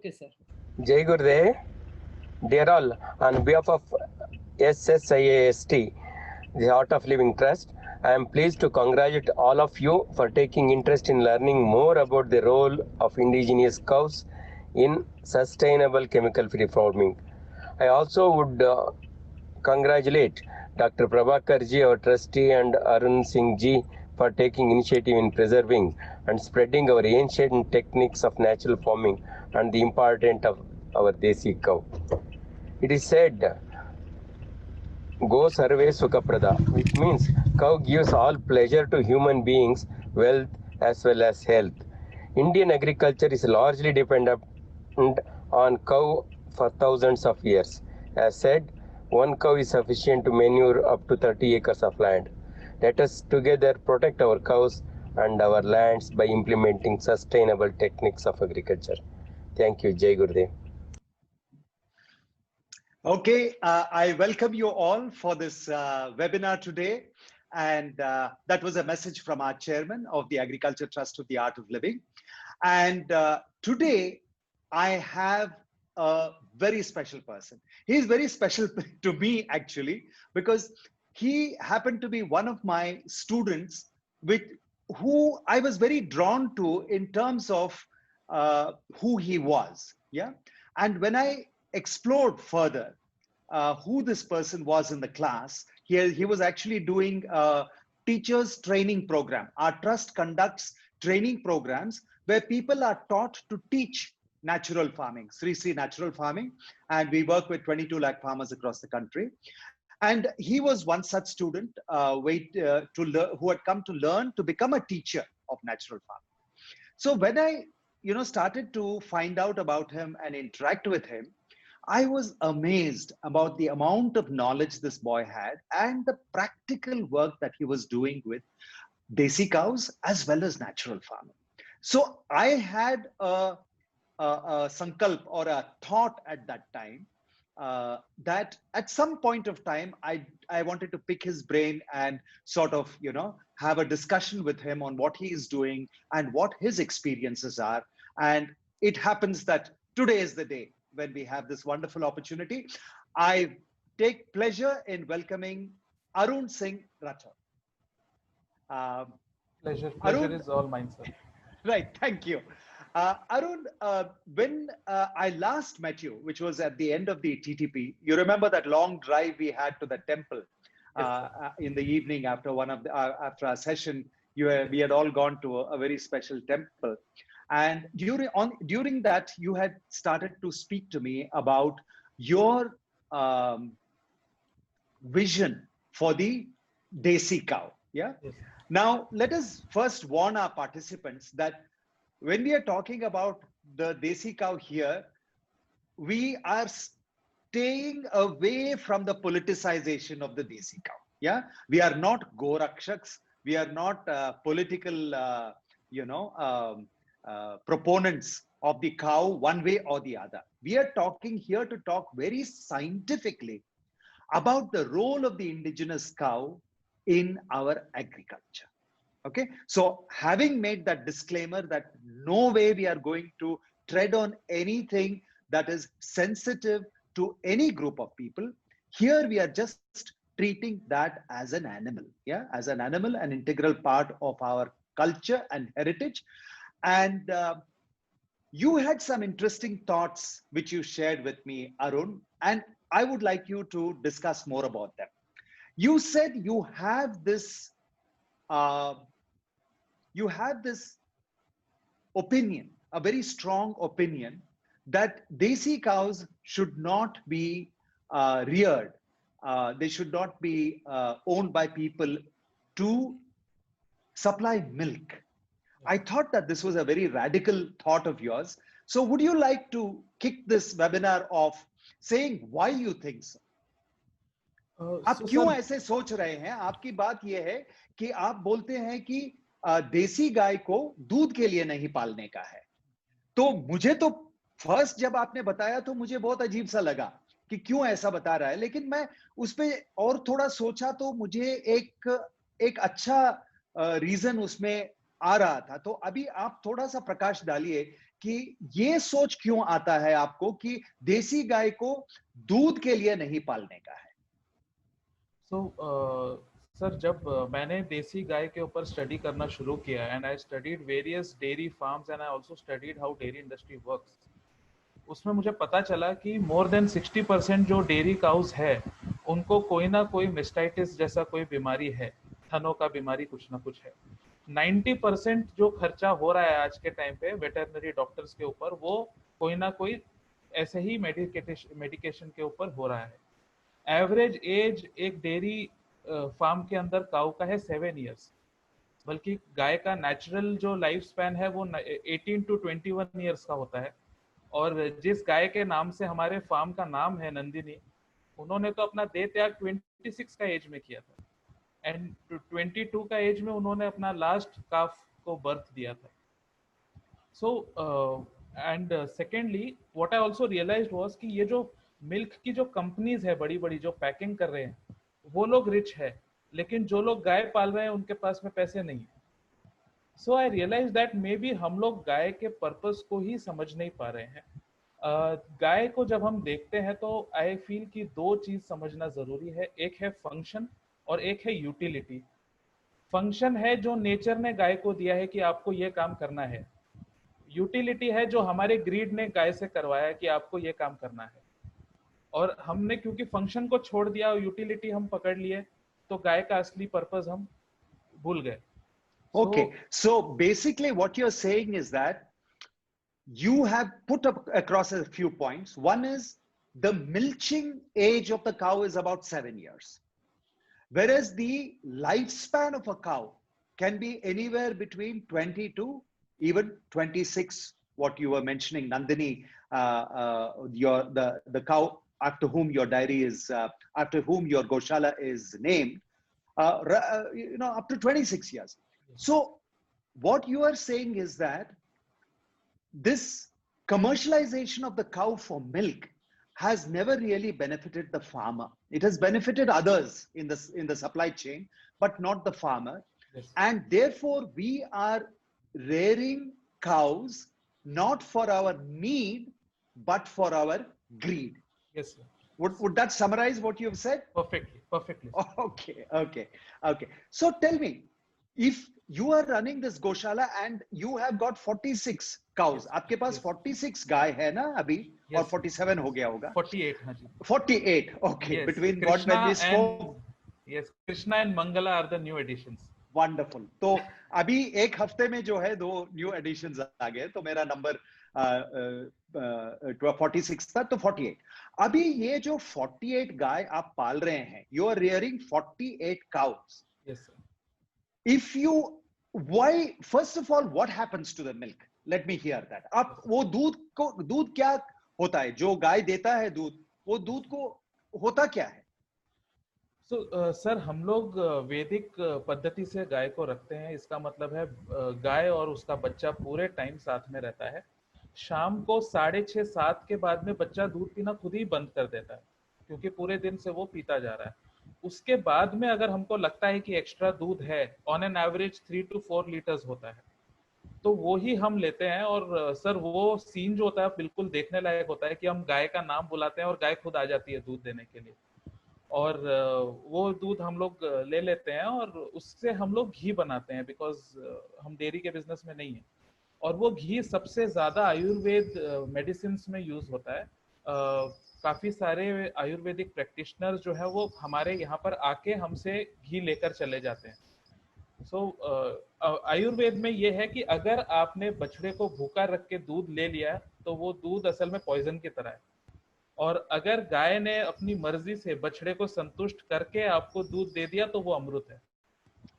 Okay, sir. Jai Gurudev, dear all, on behalf of SSIAST, the Art of Living Trust, I am pleased to congratulate all of you for taking interest in learning more about the role of indigenous cows in sustainable chemical-free farming. I also would congratulate Dr. Prabhakar ji, our trustee, and Arun Singh ji for taking initiative in preserving and spreading our ancient techniques of natural farming and the importance of our Desi cow. It is said, Go Sarve Sukhaprada, which means cow gives all pleasure to human beings, wealth as well as health. Indian agriculture is largely dependent on cow for thousands of years. As said, one cow is sufficient to manure up to 30 acres of land. Let us together protect our cows and our lands by implementing sustainable techniques of agriculture. Thank you. Jai Gurudev. Okay, I welcome you all for this webinar today. And that was a message from our chairman of the Agriculture Trust of the Art of Living. And today I have a very special person. He is very special to me actually, because he happened to be one of my students with who I was very drawn to in terms of who he was. Yeah. And when I explored further who this person was in the class, he was actually doing a teachers training program. Our trust conducts training programs where people are taught to teach natural farming, Sri Sri natural farming, and we work with 22 lakh farmers across the country. And he was one such student who had come to learn to become a teacher of natural farming. So when I started to find out about him and interact with him, I was amazed about the amount of knowledge this boy had and the practical work that he was doing with desi cows as well as natural farming. So I had a sankalp or a thought at that time that at some point of time, I wanted to pick his brain and sort of, have a discussion with him on what he is doing and what his experiences are. And it happens that today is the day when we have this wonderful opportunity. I take pleasure in welcoming Arun Singh Rathod. Pleasure Arun, is all mine, sir. Right, thank you. Arun, when I last met you, which was at the end of the TTP, you remember that long drive we had to the temple in the evening after after our session. We had all gone to a very special temple, and during that you had started to speak to me about your vision for the desi cow. Yeah. Yes. Now let us first warn our participants that when we are talking about the desi cow here, we are staying away from the politicization of the desi cow. Yeah, we are not gorakshaks. We are not political, proponents of the cow one way or the other. We are talking here to talk very scientifically about the role of the indigenous cow in our agriculture. Okay, so having made that disclaimer that no way we are going to tread on anything that is sensitive to any group of people, here we are just treating that as an animal, yeah, as an animal, an integral part of our culture and heritage. And you had some interesting thoughts which you shared with me, Arun, and I would like you to discuss more about them. You said you have this opinion, a very strong opinion, that desi cows should not be reared. They should not be owned by people to supply milk. I thought that this was a very radical thought of yours. So would you like to kick this webinar off saying why you think so? आप क्यों ऐसे सोच रहे हैं? आपकी बात यह है कि आप बोलते हैं कि देसी गाय को दूध के लिए नहीं पालने का है। तो मुझे तो फर्स्ट जब आपने बताया तो मुझे बहुत अजीब सा लगा कि क्यों ऐसा बता रहा है, लेकिन मैं उस पे और थोड़ा सोचा तो मुझे एक अच्छा रीजन उसमें आ रहा था। तो अभी आप थोड़ा सा प्रकाश डालिए कि ये सोच क्यों आता है आपको कि देसी गाय को दूध के लिए नहीं पालने का है? सर जब मैंने देसी गाय के ऊपर स्टडी करना शुरू किया and I studied various dairy farms and I also studied how dairy industry works, उसमें मुझे पता चला कि मोर देन 60% जो डेयरी काउज है उनको कोई ना कोई मेस्टाइटिस जैसा कोई बीमारी है, थनों का बीमारी कुछ ना कुछ है। 90% जो खर्चा हो रहा है आज के टाइम पे वेटरनरी डॉक्टर्स के ऊपर, वो कोई ना कोई ऐसे ही मेडिकेशन के ऊपर हो रहा है। एवरेज एज एक डेयरी फार्म के अंदर काऊ का है 7 इयर्स, बल्कि गाय का नेचुरल जो लाइफ स्पैन है वो 18 to 21 ईयर्स का होता है। और जिस गाय के नाम से हमारे फार्म का नाम है नंदिनी, उन्होंने तो अपना देह त्याग 26 का एज में किया था एंड 22 का एज में उन्होंने अपना लास्ट काफ को बर्थ दिया था। So and secondly what I also realized was कि ये जो मिल्क की जो कंपनीज है बड़ी बड़ी जो पैकिंग कर रहे हैं, वो लोग रिच है, लेकिन जो लोग गाय पाल रहे हैं उनके पास में पैसे नहीं है। सो आई रियलाइज दैट मे बी हम लोग गाय के पर्पस को ही समझ नहीं पा रहे हैं। गाय को जब हम देखते हैं तो आई फील कि दो चीज समझना जरूरी है, एक है फंक्शन और एक है यूटिलिटी। फंक्शन है जो नेचर ने गाय को दिया है कि आपको ये काम करना है, यूटिलिटी है जो हमारे ग्रीड ने गाय से करवाया कि आपको ये काम करना है। और हमने क्योंकि फंक्शन को छोड़ दिया और यूटिलिटी हम पकड़ लिए, तो गाय का असली पर्पस हम भूल गए। Okay, so basically what you're saying is that you have put up across a few points. One is the milching age of the cow is about 7 years, whereas the lifespan of a cow can be anywhere between 20 to even 26. What you were mentioning, Nandini, the cow after whom your dairy is, after whom your Goshala is named, up to 26 years. So what you are saying is that this commercialization of the cow for milk has never really benefited the farmer. It has benefited others in the supply chain, but not the farmer. Yes. And therefore we are rearing cows not for our need, but for our greed. Yes, sir. Would that summarize what you've said? Perfectly. Okay. So tell me, if you are running this Goshala and you have got 46 cows, आपके पास 46 गाय है ना अभी, और 47 हो गया होगा? 48, हाँ जी. 48, okay. Yes. Between Krishna what when we spoke. Yes, Krishna and Mangala are the new additions. Wonderful. तो अभी एक हफ्ते में जो है 2 न्यू एडिशंस आ गए, तो मेरा नंबर 46 था, तो 48. अभी ये जो 48 गाय आप पाल रहे हैं, you are rearing 48 cows. Yes, sir. If you, why, first of all, what happens to the milk? Let me hear that. आप वो दूध क्या होता है जो गाय देता है दूध, वो दूध को होता क्या है? सर हम लोग वैदिक पद्धति से गाय को रखते हैं। इसका मतलब है गाय और उसका बच्चा पूरे टाइम साथ में रहता है। शाम को 6:30 7 के बाद में बच्चा दूध पीना खुद ही बंद कर देता है, क्योंकि पूरे दिन से वो पीता जा रहा है। उसके बाद में अगर हमको लगता है कि एक्स्ट्रा दूध है, on an average 3 to 4 litres होता है, तो वो ही हम लेते हैं। और सर वो सीन जो होता है बिल्कुल देखने लायक होता है कि हम गाय का नाम बुलाते हैं और गाय खुद आ जाती है दूध देने के लिए, और वो दूध हम लोग ले लेते हैं और उससे हम लोग घी बनाते हैं, बिकॉज हम डेयरी के बिजनेस में नहीं है। और वो घी सबसे ज्यादा आयुर्वेद मेडिसिन में यूज होता है। काफी सारे आयुर्वेदिक प्रैक्टिशनर्स जो है वो हमारे यहाँ पर आके हमसे घी लेकर चले जाते हैं। आयुर्वेद में ये है कि अगर आपने बछड़े को भूखा रख के दूध ले लिया तो वो दूध असल में पॉइजन की तरह है, और अगर गाय ने अपनी मर्जी से बछड़े को संतुष्ट करके आपको दूध दे दिया तो वो अमृत है।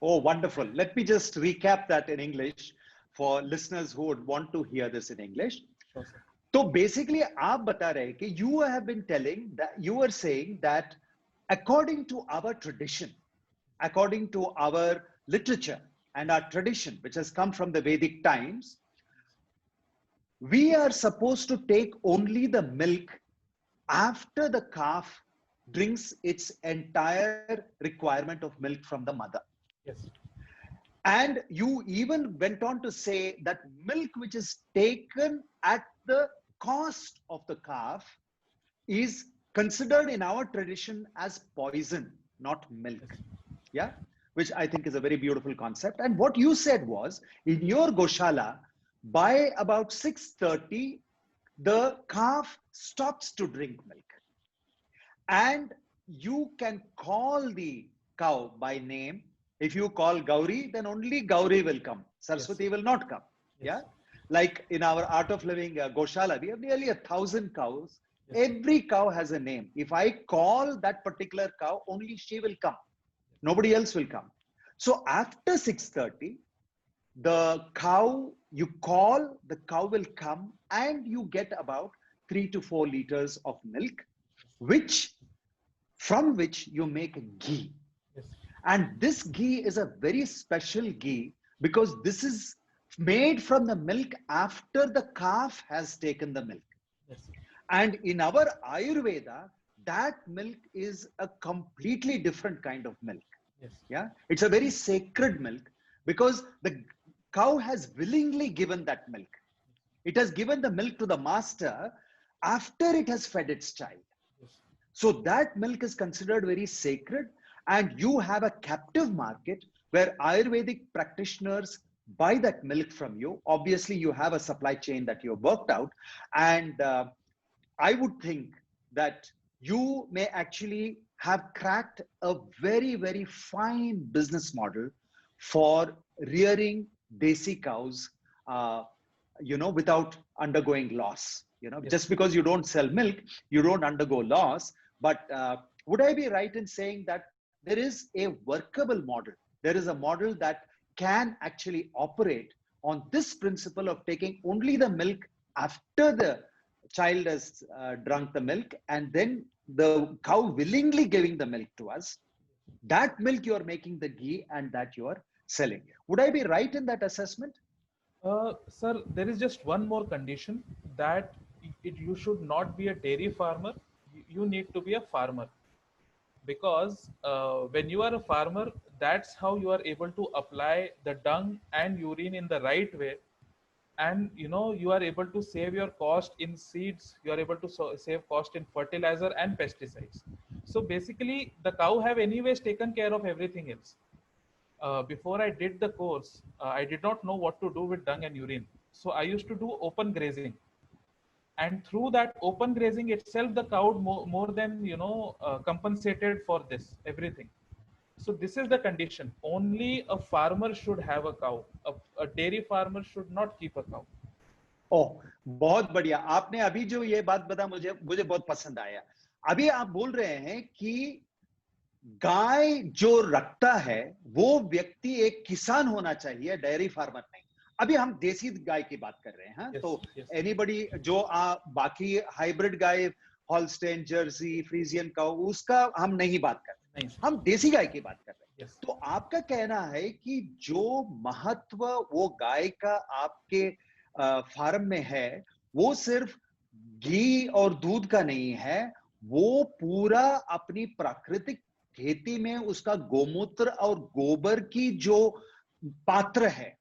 Oh, wonderful. Let me just recap that in English for listeners who would want to hear this in English. Sure, sir. So basically आप बता रहे कि you have been telling that you were saying that according to our tradition, according to our literature and our tradition, which has come from the Vedic times, we are supposed to take only the milk after the calf drinks its entire requirement of milk from the mother. Yes. And you even went on to say that milk which is taken at the cost of the calf is considered in our tradition as poison, not milk. Yeah, which I think is a very beautiful concept. And what you said was, in your Goshala, by about 6:30, the calf stops to drink milk. And you can call the cow by name. If you call Gauri, then only Gauri will come. Saraswati will not come. Yes. Yeah. Like in our Art of Living Goshala, we have nearly 1,000 cows. Yes. Every cow has a name. If I call that particular cow, only she will come. Nobody else will come. So after 6:30, the cow you call, the cow will come, and you get about 3 to 4 liters of milk, from which you make ghee. Yes. And this ghee is a very special ghee because this is made from the milk after the calf has taken the milk. Yes. And in our Ayurveda, that milk is a completely different kind of milk. Yes. Yeah, it's a very sacred milk because the cow has willingly given that milk. It has given the milk to the master after it has fed its child. Yes. So that milk is considered very sacred, and you have a captive market where Ayurvedic practitioners buy that milk from you. Obviously, you have a supply chain that you have worked out, and I would think that you may actually have cracked a very, very fine business model for rearing desi cows, without undergoing loss. Yes. Just because you don't sell milk, you don't undergo loss. But would I be right in saying that there is a workable model? There is a model that can actually operate on this principle of taking only the milk after the child has drunk the milk, and then the cow willingly giving the milk to us. That milk you are making the ghee, and that you are selling. Would I be right in that assessment? Sir, there is just one more condition, that you should not be a dairy farmer. You need to be a farmer, because when you are a farmer, that's how you are able to apply the dung and urine in the right way. And you are able to save your cost in seeds, you are able to save cost in fertilizer and pesticides. So basically the cow have anyways taken care of everything else. Before I did the course, I did not know what to do with dung and urine. So I used to do open grazing. And through that open grazing itself, the cow more than, compensated for this, everything. So this is the condition. Only a farmer should have a cow. A dairy farmer should not keep a cow. ओह, बहुत बढ़िया। आपने अभी जो ये बात बता, मुझे बहुत पसंद आया। अभी आप बोल रहे हैं कि गाय जो रखता है वो व्यक्ति एक किसान होना चाहिए, डेयरी फार्मर नहीं। अभी हम देसी गाय की बात कर रहे हैं। हाँ? तो एनीबडी जो बाकी हाइब्रिड गाय, हॉलस्टेन, जर्सी, फ्रीजियन काउ, उसका हम नहीं बात कर रहे, हम देसी गाय की बात कर रहे हैं। तो आपका कहना है कि जो महत्व वो गाय का आपके फार्म में है, वो सिर्फ घी और दूध का नहीं है, वो पूरा अपनी प्राकृतिक खेती में उसका गोमूत्र और गोबर की जो पात्र है,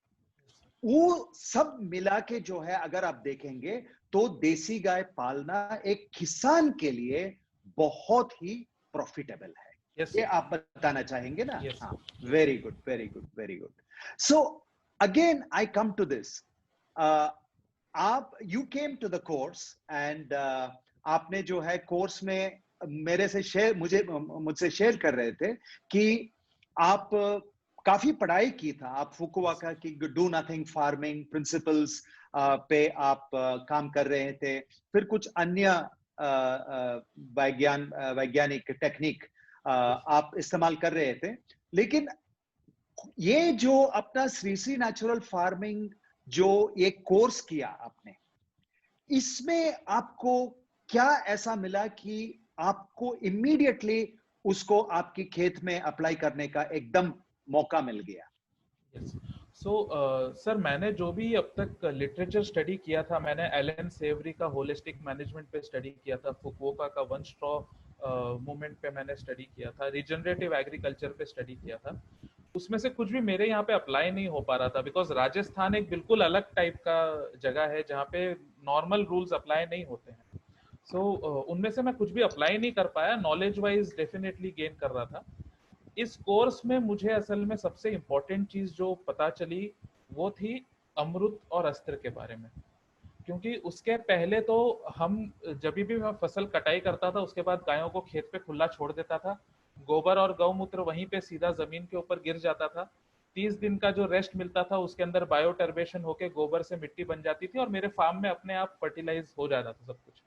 वो सब मिला के जो है, अगर आप देखेंगे तो देसी गाय पालना एक किसान के लिए बहुत ही प्रॉफिटेबल है। ये आप बताना चाहेंगे ना? हाँ, very good, very good, very good. So again I come to this, आप you came to the course, and आपने जो है कोर्स में मेरे से मुझसे शेयर कर रहे थे कि आप काफी पढ़ाई की था। आप फुकुओका की डू नथिंग फार्मिंग प्रिंसिपल्स पे आप काम कर रहे थे, फिर कुछ अन्य वैज्ञानिक टेक्निक आप इस्तेमाल कर रहे थे। लेकिन ये जो अपना श्री श्री नेचुरल फार्मिंग जो ये कोर्स किया आपने, इसमें आपको क्या ऐसा मिला कि आपको इमीडिएटली उसको आपकी खेत में अप्लाई करने का एकदम मौका मिल गया? सर, मैंने जो भी अब तक लिटरेचर स्टडी किया था, मैंने एलन सेवरी का होलिस्टिक मैनेजमेंट पे स्टडी किया था, फुकुओका का वन स्ट्रॉ मूवमेंट पे मैंने स्टडी किया था, रिजनरेटिव एग्रीकल्चर पे स्टडी किया था। उसमें से कुछ भी मेरे यहाँ पे अप्लाई नहीं हो पा रहा था, बिकॉज राजस्थान एक बिल्कुल अलग टाइप का जगह है जहाँ पे नॉर्मल रूल्स अप्लाई नहीं होते हैं। सो उनमें से मैं कुछ भी अप्लाई नहीं कर पाया। नॉलेज वाइज डेफिनेटली गेन कर रहा था। इस कोर्स में मुझे असल में सबसे इम्पोर्टेंट चीज जो पता चली वो थी अमृत और अस्त्र के बारे में। क्योंकि उसके पहले तो हम, जब भी मैं फसल कटाई करता था उसके बाद गायों को खेत पे खुला छोड़ देता था, गोबर और गौमूत्र वहीं पे सीधा जमीन के ऊपर गिर जाता था। 30 दिन का जो रेस्ट मिलता था उसके अंदर बायो टर्बेशन होके गोबर से मिट्टी बन जाती थी और मेरे फार्म में अपने आप फर्टिलाइज हो जाता था सब कुछ।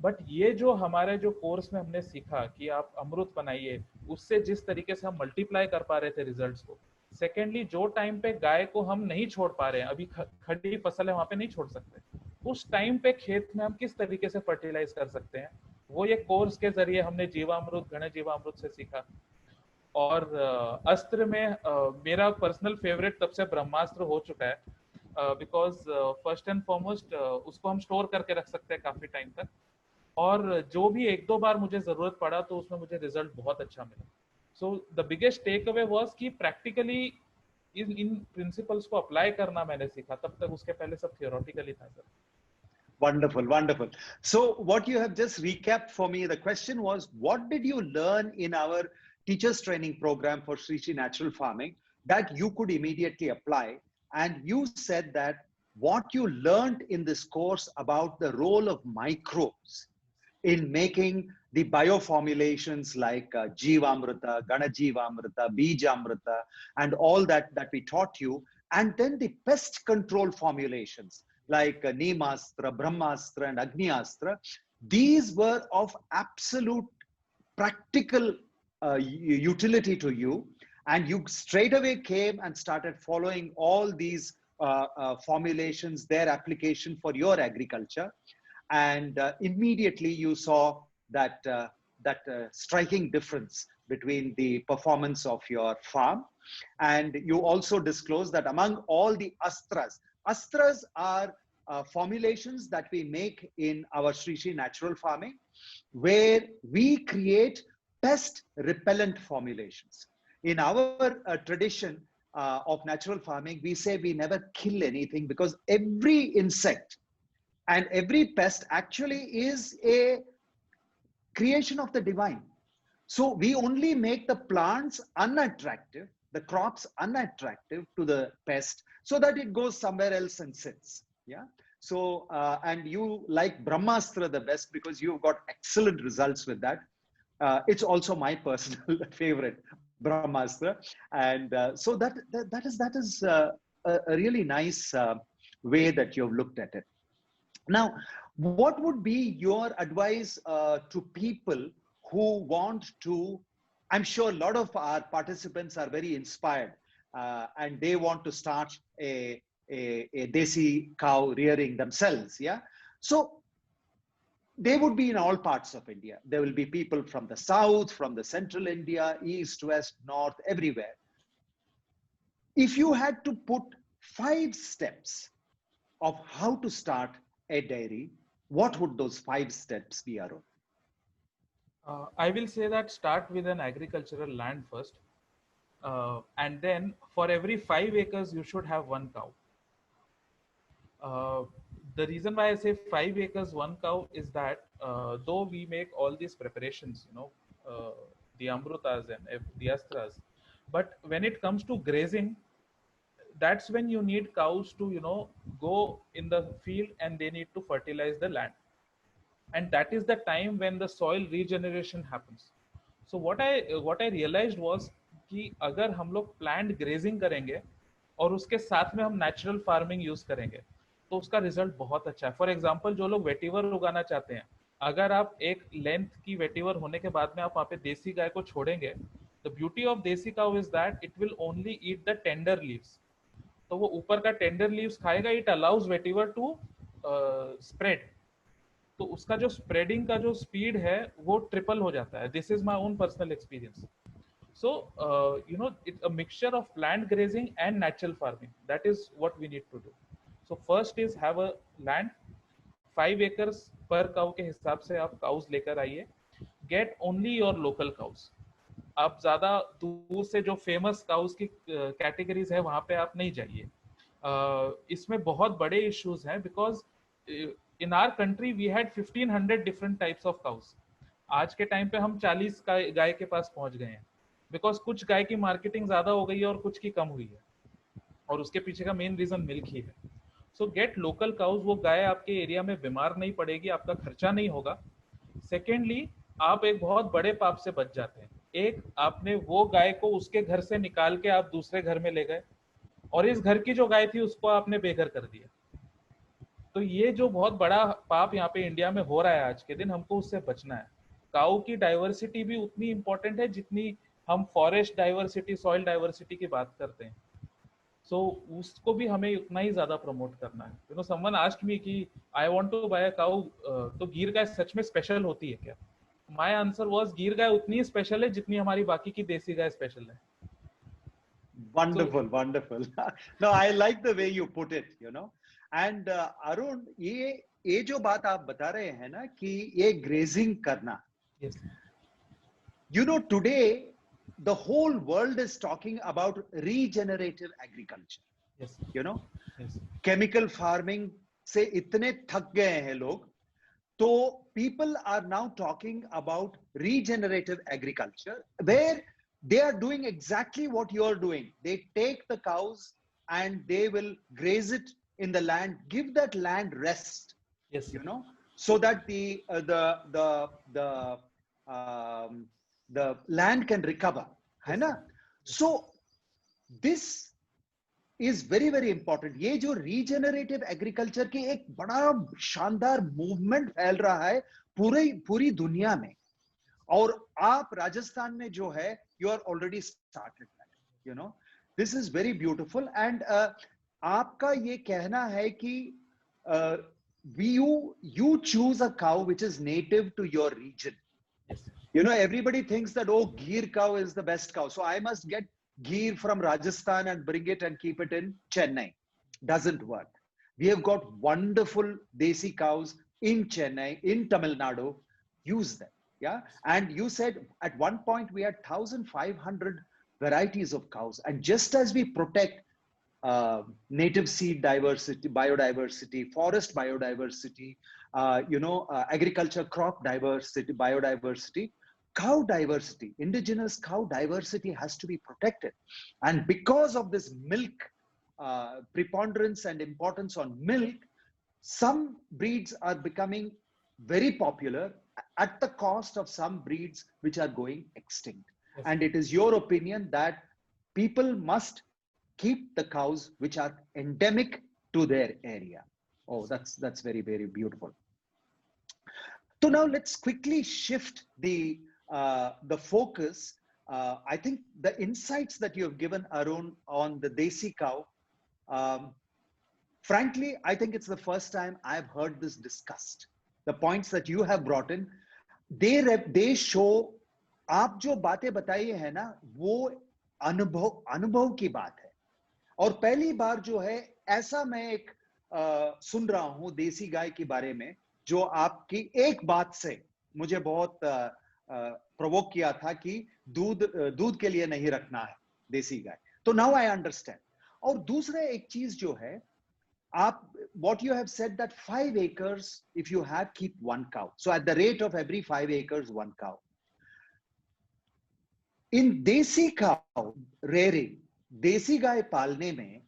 बट ये जो हमारे जो कोर्स में हमने सीखा कि आप अमृत बनाइए, उससे जिस तरीके से हम मल्टीप्लाई कर पा रहे थे रिजल्ट्स को। सेकेंडली, जो टाइम पे गाय को हम नहीं छोड़ पा रहे हैं, अभी खड़ी फसल है वहां पे नहीं छोड़ सकते, उस टाइम पे खेत में हम किस तरीके से फर्टिलाइज कर सकते हैं, वो ये कोर्स के जरिए हमने जीवामृत, घन जीवामृत से सीखा। और अस्त्र में मेरा पर्सनल फेवरेट तब से ब्रह्मास्त्र हो चुका है, बिकॉज फर्स्ट एंड फॉरमोस्ट उसको हम स्टोर करके रख सकते हैं काफी टाइम तक, और जो भी एक दो बार मुझे जरूरत पड़ा तो उसमें मुझे रिजल्ट बहुत अच्छा मिला। So the biggest takeaway was कि प्रैक्टिकली इन प्रिंसिपल्स को अप्लाई करना मैंने सीखा। तब तक उसके पहले सब थियोरेटिकली था sir. Wonderful, wonderful. So what you have just recapped for me, the question was, what did you learn in our teachers training program for Sri Sri Natural Farming that you could immediately apply? And you said that what you learned in this course about the role of microbes in making the bioformulations like Jivamrita, Ganajivamrita, Bijamrita, and all that we taught you, and then the pest control formulations like Neemastra, Brahmastra, and Agniastra. These were of absolute practical utility to you, and you straight away came and started following all these formulations, their application for your agriculture, and immediately you saw that striking difference between the performance of your farm. And you also disclosed that among all the astras are formulations that we make in our Sri Sri Natural Farming, where we create pest repellent formulations. In our tradition of natural farming, we say we never kill anything because every insect and every pest actually is a creation of the divine. So we only make the plants unattractive, the crops unattractive to the pest, so that it goes somewhere else and sits. Yeah. So, and you like Brahmastra the best because you've got excellent results with that. It's also my personal favorite, Brahmastra. And so that is a really nice way that you've looked at it. Now, what would be your advice to people who want to? I'm sure a lot of our participants are very inspired and they want to start a desi cow rearing themselves. Yeah. So they would be in all parts of India. There will be people from the south, from the central India, east, west, north, everywhere. If you had to put 5 steps of how to start a dairy, what would those 5 steps be, Arun? I will say that start with an agricultural land first, and then for every 5 acres you should have 1 cow. The reason why I say 5 acres 1 cow is that though we make all these preparations, the amrutas and the astras, but when it comes to grazing, that's when you need cows to go in the field and they need to fertilize the land, and that is the time when the soil regeneration happens. So what I realized was कि अगर हम लोग plant grazing करेंगे और उसके साथ में हम नेचुरल फार्मिंग यूज करेंगे तो उसका रिजल्ट बहुत अच्छा है। फॉर एग्जांपल, जो लोग वेटिवर उगाना चाहते हैं, अगर आप एक लेंथ की वेटिवर होने के बाद में आप वहाँ पे देसी गाय को छोड़ेंगे, the beauty of desi cow is that it will only eat the tender leaves. तो वो ऊपर का टेंडर लीव्स खाएगा, it allows vetiver to spread. तो उसका जो स्प्रेडिंग का जो स्पीड है वो ट्रिपल हो जाता है। This is my own personal experience. So, it's a mixture of plant grazing and natural farming. That is what we need to do. So, first is have a land, 5 acres per cow के हिसाब से आप cows लेकर आइए. Get only your local cows. आप ज्यादा दूर से जो फेमस काउस की कैटेगरीज है वहां पे आप नहीं जाइए। इसमें बहुत बड़े इश्यूज हैं, because in our country we had 1500 different types of cows. आज के टाइम पे हम 40 गाय के पास पहुंच गए हैं, बिकॉज कुछ गाय की मार्केटिंग ज्यादा हो गई है और कुछ की कम हुई है, और उसके पीछे का मेन रीजन मिल्क ही है। So get local cows. वो गाय आपके एरिया में बीमार नहीं पड़ेगी, आपका खर्चा नहीं होगा। सेकेंडली, आप एक बहुत बड़े पाप से बच जाते हैं। एक, आपने वो गाय को उसके घर से निकाल के आप दूसरे घर में ले गए, और इस घर की जो गाय थी उसको आपने बेघर कर दिया। तो ये जो बहुत बड़ा पाप यहाँ पे इंडिया में हो रहा है आज के दिन, हमको उससे बचना है। काऊ की डाइवर्सिटी भी उतनी इंपॉर्टेंट है जितनी हम फॉरेस्ट डाइवर्सिटी, सॉइल डाइवर्सिटी की बात करते हैं। सो उसको भी हमें उतना ही ज्यादा प्रमोट करना है। You know, someone asked me कि आई वांट टू बाय अ काऊ, तो गिर गाय सच में स्पेशल होती है क्या? माय आंसर वाज, गिर गाय उतनी ही स्पेशल है जितनी हमारी बाकी की देसी गाय स्पेशल है। Wonderful, wonderful. No, I like the way you put it, you know. And Arun, ये जो बात आप बता रहे हैं ना कि ये ग्रेजिंग करना, yes, you know, today the whole world is talking about regenerative agriculture. Yes, You know, yes, chemical farming से इतने थक गए हैं लोग, तो people are now talking about regenerative agriculture, where they are doing exactly what you are doing. They take the cows and they will graze it in the land, give that land rest, yes, you know, so that the land can recover, है ना? So this is very very important. ये जो regenerative agriculture की एक बड़ा शानदार movement फैल रहा है पूरी दुनिया में, और आप राजस्थान में जो है, you are already started that, you know, this is very beautiful. And आपका ये कहना है कि you choose a cow which is native to your region. You know, everybody thinks that, oh, Gir cow is the best cow, so I must get Gir from Rajasthan and bring it and keep it in Chennai. Doesn't work. We have got wonderful desi cows in Chennai, in Tamil Nadu. Use them. Yeah. And you said at one point we had 1,500 varieties of cows. And just as we protect native seed diversity, biodiversity, forest biodiversity, agriculture crop diversity, biodiversity, cow diversity, indigenous cow diversity has to be protected. And because of this milk preponderance and importance on milk, some breeds are becoming very popular at the cost of some breeds which are going extinct. Yes. And it is your opinion that people must keep the cows which are endemic to their area. Oh, that's very, very beautiful. So now let's quickly shift the focus. I think the insights that you have given, Arun, on the desi cow, frankly, I think it's the first time I've heard this discussed. The points that you have brought in, they show, आप जो बातें बताई है ना, वो अनुभव की बात है। और पहली बार जो है, ऐसा मैं एक सुन रहा हूं देसी गाय के बारे में, जो आपकी एक बात से मुझे बहुत प्रोवोक किया था कि दूध के लिए नहीं रखना है देसी गाय। तो नाउ आई अंडरस्टैंड। और दूसरा एक चीज जो है, आप what you have said that 5 acres if you have, keep 1 cow. So at the rate of every 5 acres 1 cow. In desi cow rearing, देसी गाय पालने में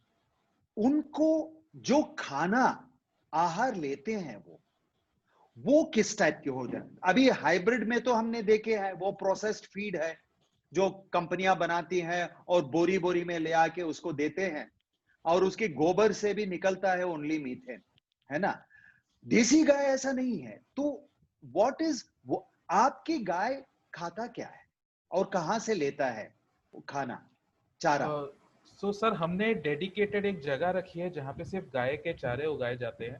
उनको जो खाना आहार लेते हैं वो किस टाइप के हो जाए? अभी हाइब्रिड में तो हमने देखे हैं वो प्रोसेस्ड फीड है जो कंपनियां बनाती हैं और बोरी बोरी में ले आके उसको देते हैं, और उसके गोबर से भी निकलता है ओनली मीथेन, है ना? देसी गाय ऐसा नहीं है। तो व्हाट इज, आपकी गाय खाता क्या है और कहां से लेता है खाना, चारा? सो सर, हमने डेडिकेटेड एक जगह रखी है जहाँ पे सिर्फ गाय के चारे उगाए जाते हैं,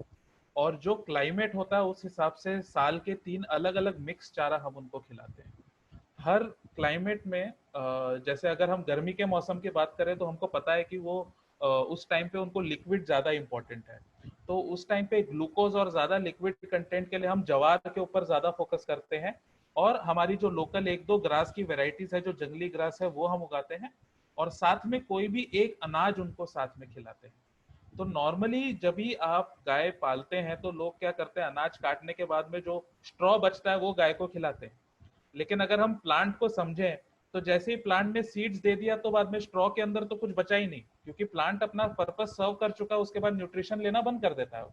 और जो क्लाइमेट होता है उस हिसाब से साल के 3 अलग अलग मिक्स चारा हम उनको खिलाते हैं। हर क्लाइमेट में, जैसे अगर हम गर्मी के मौसम की बात करें तो हमको पता है कि वो उस टाइम पे उनको लिक्विड ज़्यादा इंपॉर्टेंट है, तो उस टाइम पे ग्लूकोज और ज़्यादा लिक्विड कंटेंट के लिए हम ज्वार के ऊपर ज़्यादा फोकस करते हैं, और हमारी जो लोकल एक दो ग्रास की वेराइटीज है, जो जंगली ग्रास है, वो हम उगाते हैं, और साथ में कोई भी एक अनाज उनको साथ में खिलाते हैं। तो नॉर्मली जब भी आप गाय पालते हैं तो लोग क्या करते हैं, अनाज काटने के बाद में जो स्ट्रॉ बचता है वो गाय को खिलाते हैं। लेकिन अगर हम प्लांट को समझें तो जैसे ही प्लांट ने सीड्स दे दिया तो बाद में स्ट्रॉ के अंदर तो कुछ बचा ही नहीं, क्योंकि प्लांट अपना पर्पस सर्व कर चुका, उसके बाद न्यूट्रिशन लेना बंद कर देता है वो।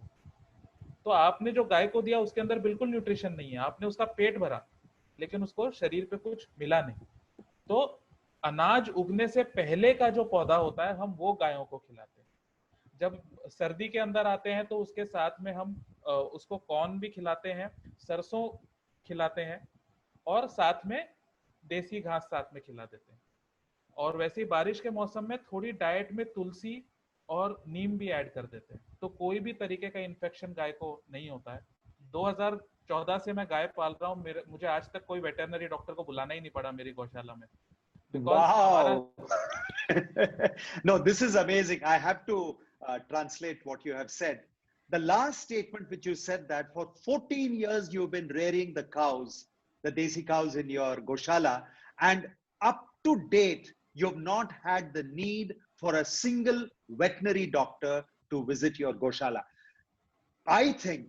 तो आपने जो गाय को दिया उसके अंदर बिल्कुल न्यूट्रिशन नहीं है, आपने उसका पेट भरा लेकिन उसको शरीर पे कुछ मिला नहीं। तो अनाज उगने से पहले का जो पौधा होता है हम वो गायों को खिलाते हैं। जब सर्दी के अंदर आते हैं तो उसके साथ में हम उसको कॉर्न भी खिलाते हैं, सरसों खिलाते हैं, और साथ में देसी घास साथ में खिला देते हैं। और वैसे ही बारिश के मौसम में थोड़ी डाइट में तुलसी और नीम भी ऐड कर देते हैं, तो कोई भी तरीके का इन्फेक्शन गाय को नहीं होता है। 2014 से मैं गाय पाल रहा हूँ, मुझे आज तक कोई वेटरनरी डॉक्टर को बुलाना ही नहीं पड़ा मेरी गौशाला में, बिकॉज हमारा Wow. No, this is amazing. I have to translate what you have said. The last statement which you said, that for 14 years you've been rearing the cows, the desi cows in your Goshala, and up to date, you've not had the need for a single veterinary doctor to visit your Goshala. I think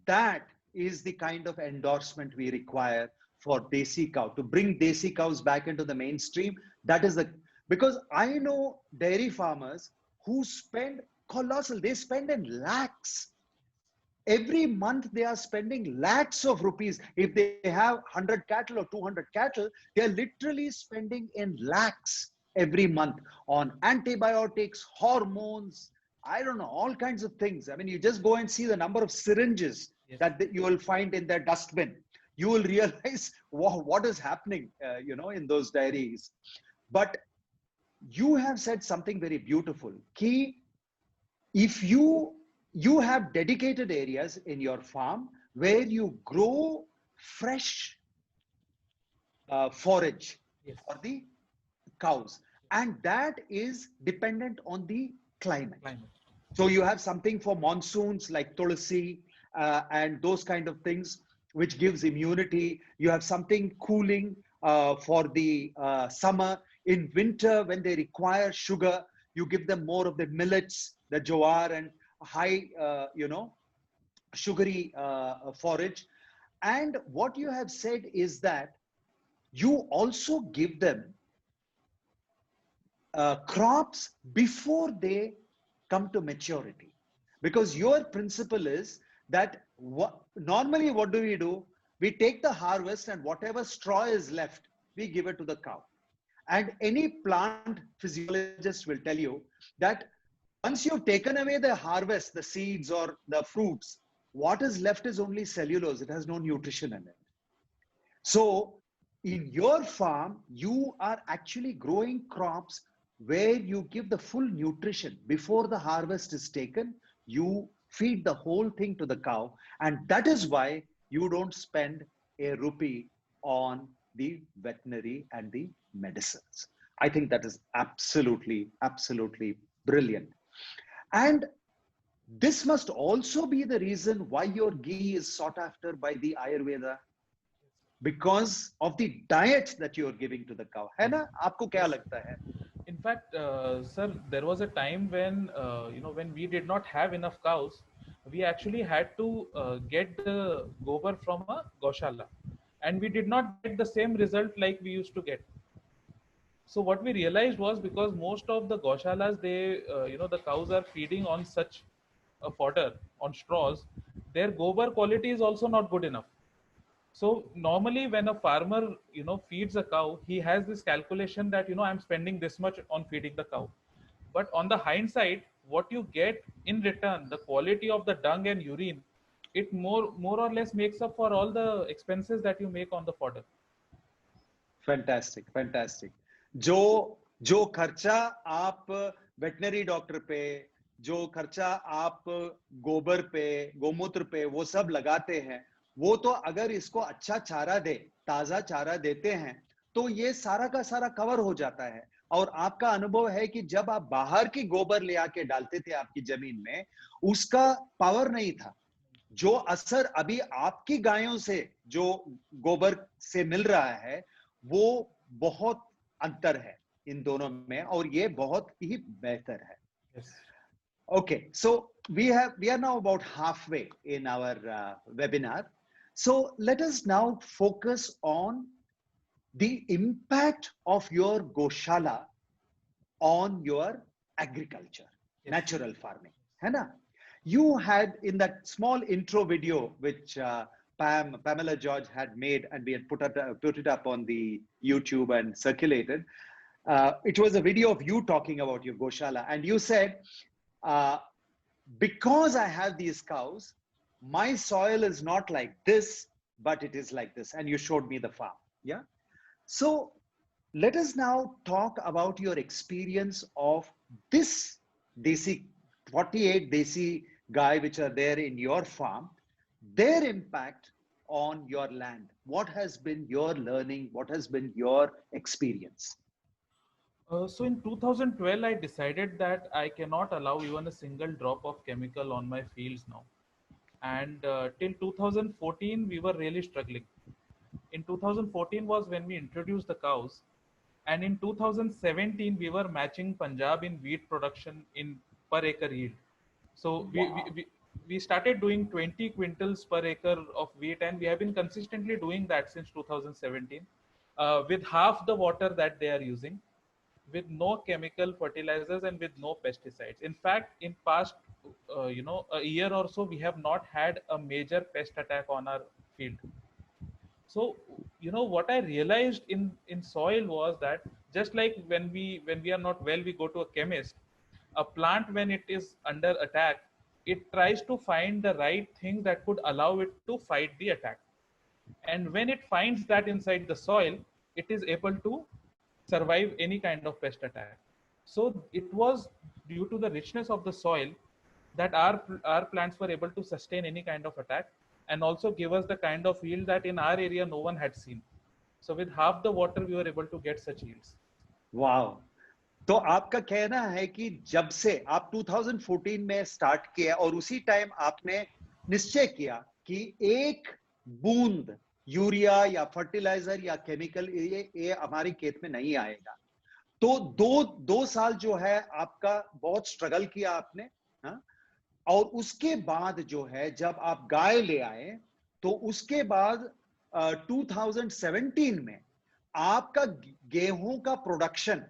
that is the kind of endorsement we require for desi cow, to bring desi cows back into the mainstream. That is the, because I know dairy farmers who spend colossal, they spend in lakhs. Every month they are spending lakhs of rupees. If they have 100 cattle or 200 cattle, they are literally spending in lakhs every month on antibiotics, hormones, I don't know, all kinds of things. I mean, you just go and see the number of syringes yes, that you will find in their dustbin. You will realize what is happening, in those dairies. But you have said something very beautiful. Ki, if you have dedicated areas in your farm where you grow fresh forage yes, for the cows, and that is dependent on the climate. So you have something for monsoons like tulsi and those kind of things, which gives immunity. You have something cooling for the summer. In winter, when they require sugar, you give them more of the millets, the jowar, and high, sugary forage. And what you have said is that you also give them crops before they come to maturity, because your principle is that normally what do? We take the harvest and whatever straw is left, we give it to the cow. And any plant physiologist will tell you that once you've taken away the harvest, the seeds or the fruits, what is left is only cellulose. It has no nutrition in it. So in your farm, you are actually growing crops where you give the full nutrition before the harvest is taken. You feed the whole thing to the cow, and that is why you don't spend a rupee on the veterinary and the medicines. I think that is absolutely, absolutely brilliant. And this must also be the reason why your ghee is sought after by the Ayurveda, because of the diet that you are giving to the cow. है ना? आपको क्या लगता है? In fact, sir, there was a time when when we did not have enough cows, we actually had to get the gobar from a goshala, and we did not get the same result like we used to get. So what we realized was, because most of the goshalas, they the cows are feeding on such a fodder, on straws, their gobar quality is also not good enough. So normally when a farmer, feeds a cow, he has this calculation that, I'm spending this much on feeding the cow. But on the hindsight, what you get in return, the quality of the dung and urine, it more or less makes up for all the expenses that you make on the fodder. Fantastic, fantastic. जो खर्चा आप veterinary doctor पे, जो खर्चा आप गोबर पे, गोमूत्र पे, वो सब लगाते हैं, वो तो अगर इसको अच्छा चारा दे, ताजा चारा देते हैं, तो ये सारा का सारा कवर हो जाता है। और आपका अनुभव है कि जब आप बाहर की गोबर ले आके डालते थे आपकी जमीन में, उसका पावर नहीं था। जो असर अभी आपकी गायों से जो गोबर से मिल रहा है वो बहुत अंतर है इन दोनों में और ये बहुत ही बेहतर है. Yes. Okay, so we are now about halfway in our webinar. So let us now focus on the impact of your Goshala on your agriculture, Yes. natural farming. है ना? You had in that small intro video which Pamela George had made and we had put it up on the YouTube and circulated. It was a video of you talking about your Goshala, and you said, because I have these cows, my soil is not like this, but it is like this. And you showed me the farm. Yeah. So let us now talk about your experience of this desi 48 desi guy which are there in your farm, their impact on your land. What has been your learning? What has been your experience? So in 2012, I decided that I cannot allow even a single drop of chemical on my fields now. And till 2014, we were really struggling. In 2014 was when we introduced the cows. And in 2017, we were matching Punjab in wheat production in per acre yield. So we started doing 20 quintals per acre of wheat, and we have been consistently doing that since 2017 with half the water that they are using, with no chemical fertilizers and with no pesticides. In fact, in past a year or so, we have not had a major pest attack on our field. So what I realized in soil was that just like when we are not well, we go to a chemist. A plant, when it is under attack, it tries to find the right thing that could allow it to fight the attack, and when it finds that inside the soil, it is able to survive any kind of pest attack. So it was due to the richness of the soil that our plants were able to sustain any kind of attack, and also give us the kind of yield that in our area no one had seen. So with half the water, we were able to get such yields. Wow. तो आपका कहना है कि जब से आप 2014 में start किया और उसी टाइम आपने निश्चय किया कि एक बूंद यूरिया या फर्टिलाइजर या केमिकल ये हमारी खेत में नहीं आएगा, तो दो साल जो है आपका बहुत स्ट्रगल किया आपने, हा? और उसके बाद जो है जब आप गाय ले आए तो उसके बाद 2017 में आपका गेहूं का प्रोडक्शन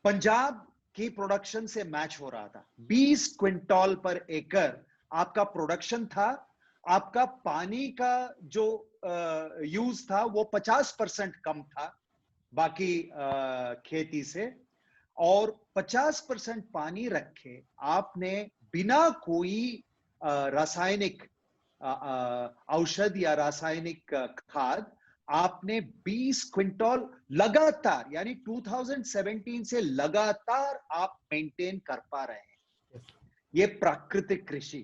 पंजाब की प्रोडक्शन से मैच हो रहा था. 20 क्विंटल पर एकड़ आपका प्रोडक्शन था. आपका पानी का जो यूज था वो 50% कम था बाकी खेती से, और 50% पानी रखे आपने बिना कोई रासायनिक औषध या रासायनिक खाद आपने 20 क्विंटल लगातार, यानी 2017 से लगातार आप मेंटेन कर पा रहे हैं. ये प्राकृतिक कृषि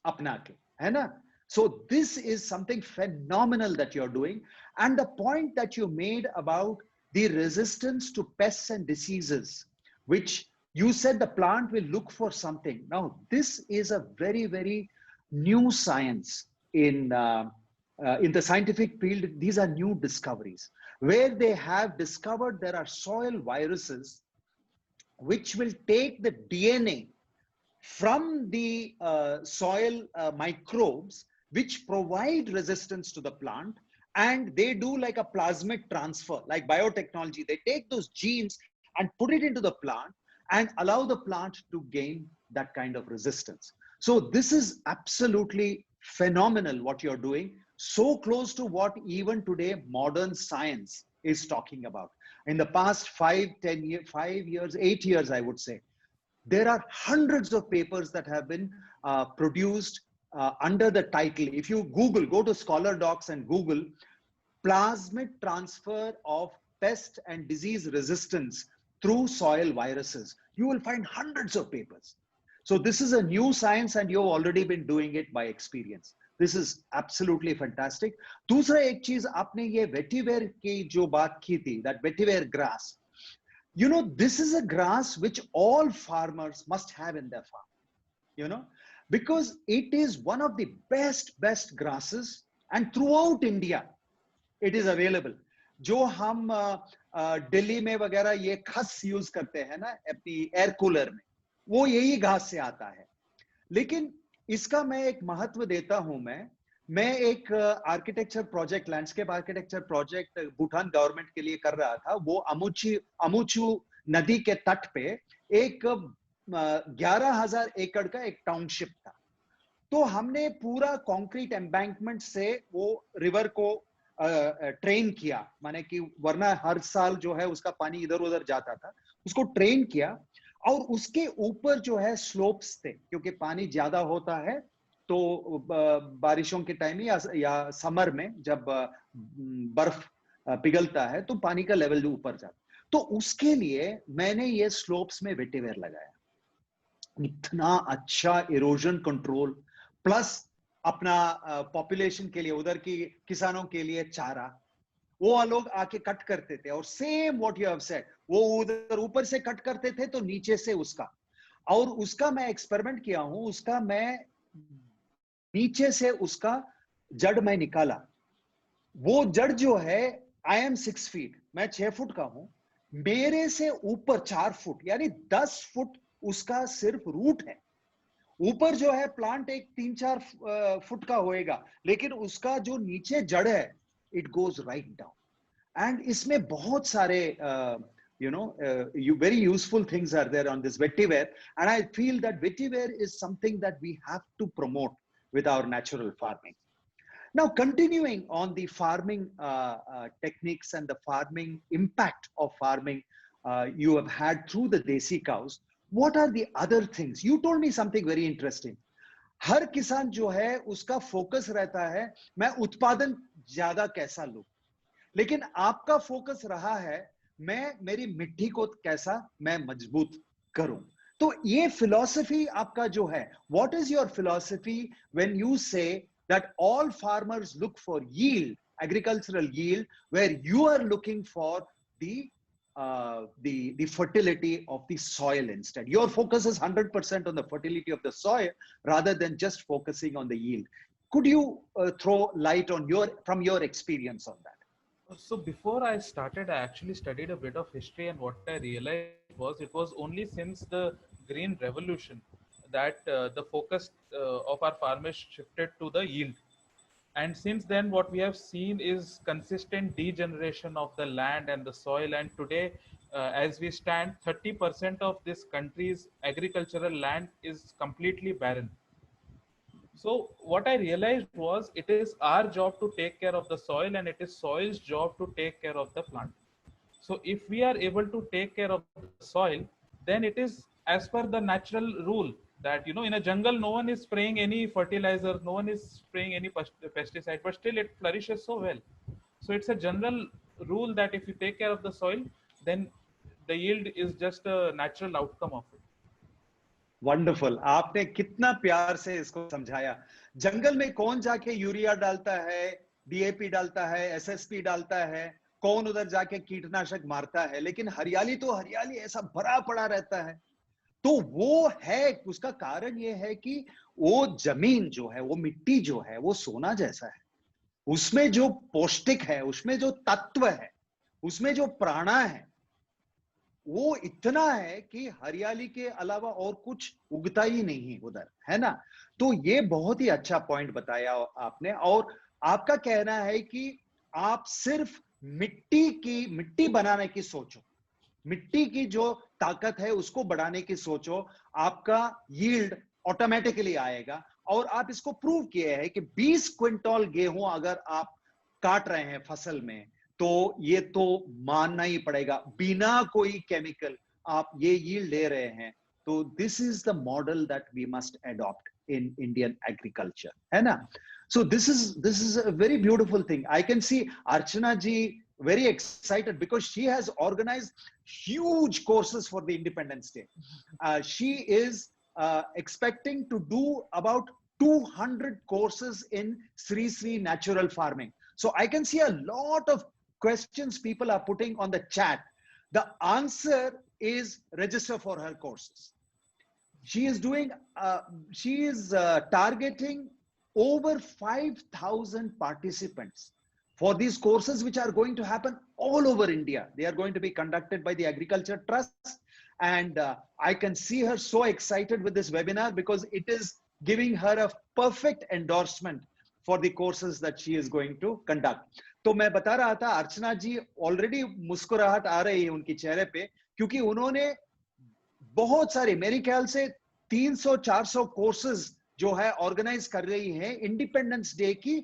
अपना के, है ना? So this is something phenomenal that you're doing. And the point that you made about the resistance to pests and diseases, which you said the plant will look for something. Now, this is a very, very new science in the scientific field. These are new discoveries where they have discovered there are soil viruses which will take the DNA from the soil microbes, which provide resistance to the plant, and they do like a plasmid transfer, like biotechnology. They take those genes and put it into the plant and allow the plant to gain that kind of resistance. So this is absolutely phenomenal what you're doing, so close to what even today modern science is talking about. In the past 8 years, I would say, there are hundreds of papers that have been produced under the title. If you Google, go to Scholar Docs and Google plasmid transfer of pest and disease resistance through soil viruses, you will find hundreds of papers. So this is a new science and you've already been doing it by experience. This is absolutely fantastic. दूसरा एक चीज आपने ये वेटिवेयर की जो बात की थी, that vetiver grass. You know, this is a grass which all farmers must have in their farm. You know, because it is one of the best grasses, and throughout India it is available. जो हम दिल्ली में वगैरह ये खस use करते हैं ना अपनी air cooler में, वो यही घास से आता है। लेकिन इसका मैं एक महत्व देता हूं। मैं एक architecture project, landscape architecture project Bhutan government के लिए कर रहा था। वो अमुचू नदी के तट पे एक 11,000 एकड़ का एक टाउनशिप था। तो हमने पूरा कंक्रीट एम्बैंकमेंट से वो रिवर को ट्रेन किया, माने कि वरना हर साल जो है उसका पानी इधर उधर जाता था, उसको ट्रेन किया। और उसके ऊपर जो है स्लोप्स थे, क्योंकि पानी ज्यादा होता है तो बारिशों के टाइम या समर में जब बर्फ पिघलता है तो पानी का लेवल ऊपर जाता। तो उसके लिए मैंने ये स्लोप्स में वेटिवेयर लगाया। इतना अच्छा इरोजन कंट्रोल, प्लस अपना पॉपुलेशन के लिए, उधर की किसानों के लिए चारा, वो लोग आके कट करते थे। और same what you have said, वो उधर ऊपर से कट करते थे तो नीचे से उसका, और उसका मैं एक्सपेरिमेंट किया हूं। उसका मैं नीचे से उसका जड़ मैं निकाला। वो जड़ जो है, आई एम 6 फीट, मैं 6 फुट का हूं, मेरे से ऊपर 4 फुट यानी 10 फुट उसका सिर्फ रूट है। ऊपर जो है प्लांट एक 3-4 फुट का होएगा, लेकिन उसका जो नीचे जड़ है it goes write down. And इसमें बहुत सारे very useful things are there on this vetiver, and I feel that vetiver is something that we have to promote with our natural farming. Now, continuing on the farming techniques and the farming impact of farming you have had through the desi cows, what are the other things? You told me something very interesting. हर किसान जो है उसका focus रहता है मैं उत्पादन ज्यादा कैसा लूं, लेकिन आपका फोकस रहा है मैं मेरी मिट्टी को कैसा मैं मजबूत करूं। तो ये फिलॉसफी आपका जो है, what is your philosophy when you say that all farmers look for yield, agricultural yield, where you are looking for the fertility of the soil instead? Your focus is 100% on the fertility of the soil rather than just focusing on the yield. Could you throw light on from your experience on that? So before I started, I actually studied a bit of history, and what I realized was it was only since the Green Revolution that the focus of our farmers shifted to the yield. And since then, what we have seen is consistent degeneration of the land and the soil. And today, as we stand, 30% of this country's agricultural land is completely barren. So what I realized was it is our job to take care of the soil, and it is soil's job to take care of the plant. So if we are able to take care of the soil, then it is as per the natural rule that, in a jungle, no one is spraying any fertilizer, no one is spraying any pesticide, but still it flourishes so well. So it's a general rule that if you take care of the soil, then the yield is just a natural outcome of it. Wonderful, आपने कितना प्यार से इसको समझाया। जंगल में कौन जाके urea डालता है, डीएपी डालता है, एसएसपी डालता है, कौन उधर जाके कीटनाशक मारता है, लेकिन हरियाली तो हरियाली ऐसा भरा पड़ा रहता है। तो वो है, उसका कारण ये है कि वो जमीन जो है, वो मिट्टी जो है, वो सोना जैसा है। उसमें जो पौष्टिक है, उसमें जो तत्व है, उसमें जो प्राणा है, वो इतना है कि हरियाली के अलावा और कुछ उगता ही नहीं उधर, है ना। तो ये बहुत ही अच्छा पॉइंट बताया आपने। और आपका कहना है कि आप सिर्फ मिट्टी बनाने की सोचो, मिट्टी की जो ताकत है उसको बढ़ाने की सोचो, आपका यील्ड ऑटोमेटिकली आएगा। और आप इसको प्रूव किए हैं कि 20 क्विंटल गेहूं अगर आप काट रहे हैं फसल में, तो ये तो मानना ही पड़ेगा, बिना कोई केमिकल आप ये यील्ड ले रहे हैं। तो this is the model that we must adopt in Indian agriculture, है ना। So this is a very beautiful thing. I can see Archana ji very excited because she has organized huge courses for the Independence Day. She is expecting to do about 200 courses in Sri Sri natural farming. So I can see a lot of questions people are putting on the chat. The answer is register for her courses. she is doing, she is targeting over 5,000 participants for these courses, which are going to happen all over India. They are going to be conducted by the Agriculture Trust. And I can see her so excited with this webinar because it is giving her a perfect endorsement for the courses that she is going to conduct. तो मैं बता रहा था, अर्चना जी already मुस्कुराहट आ रही है उनकी चेहरे पे, क्योंकि उन्होंने बहुत सारे, मेरे ख्याल से 300-400 कोर्सेज जो है ऑर्गेनाइज कर रही है इंडिपेंडेंस डे की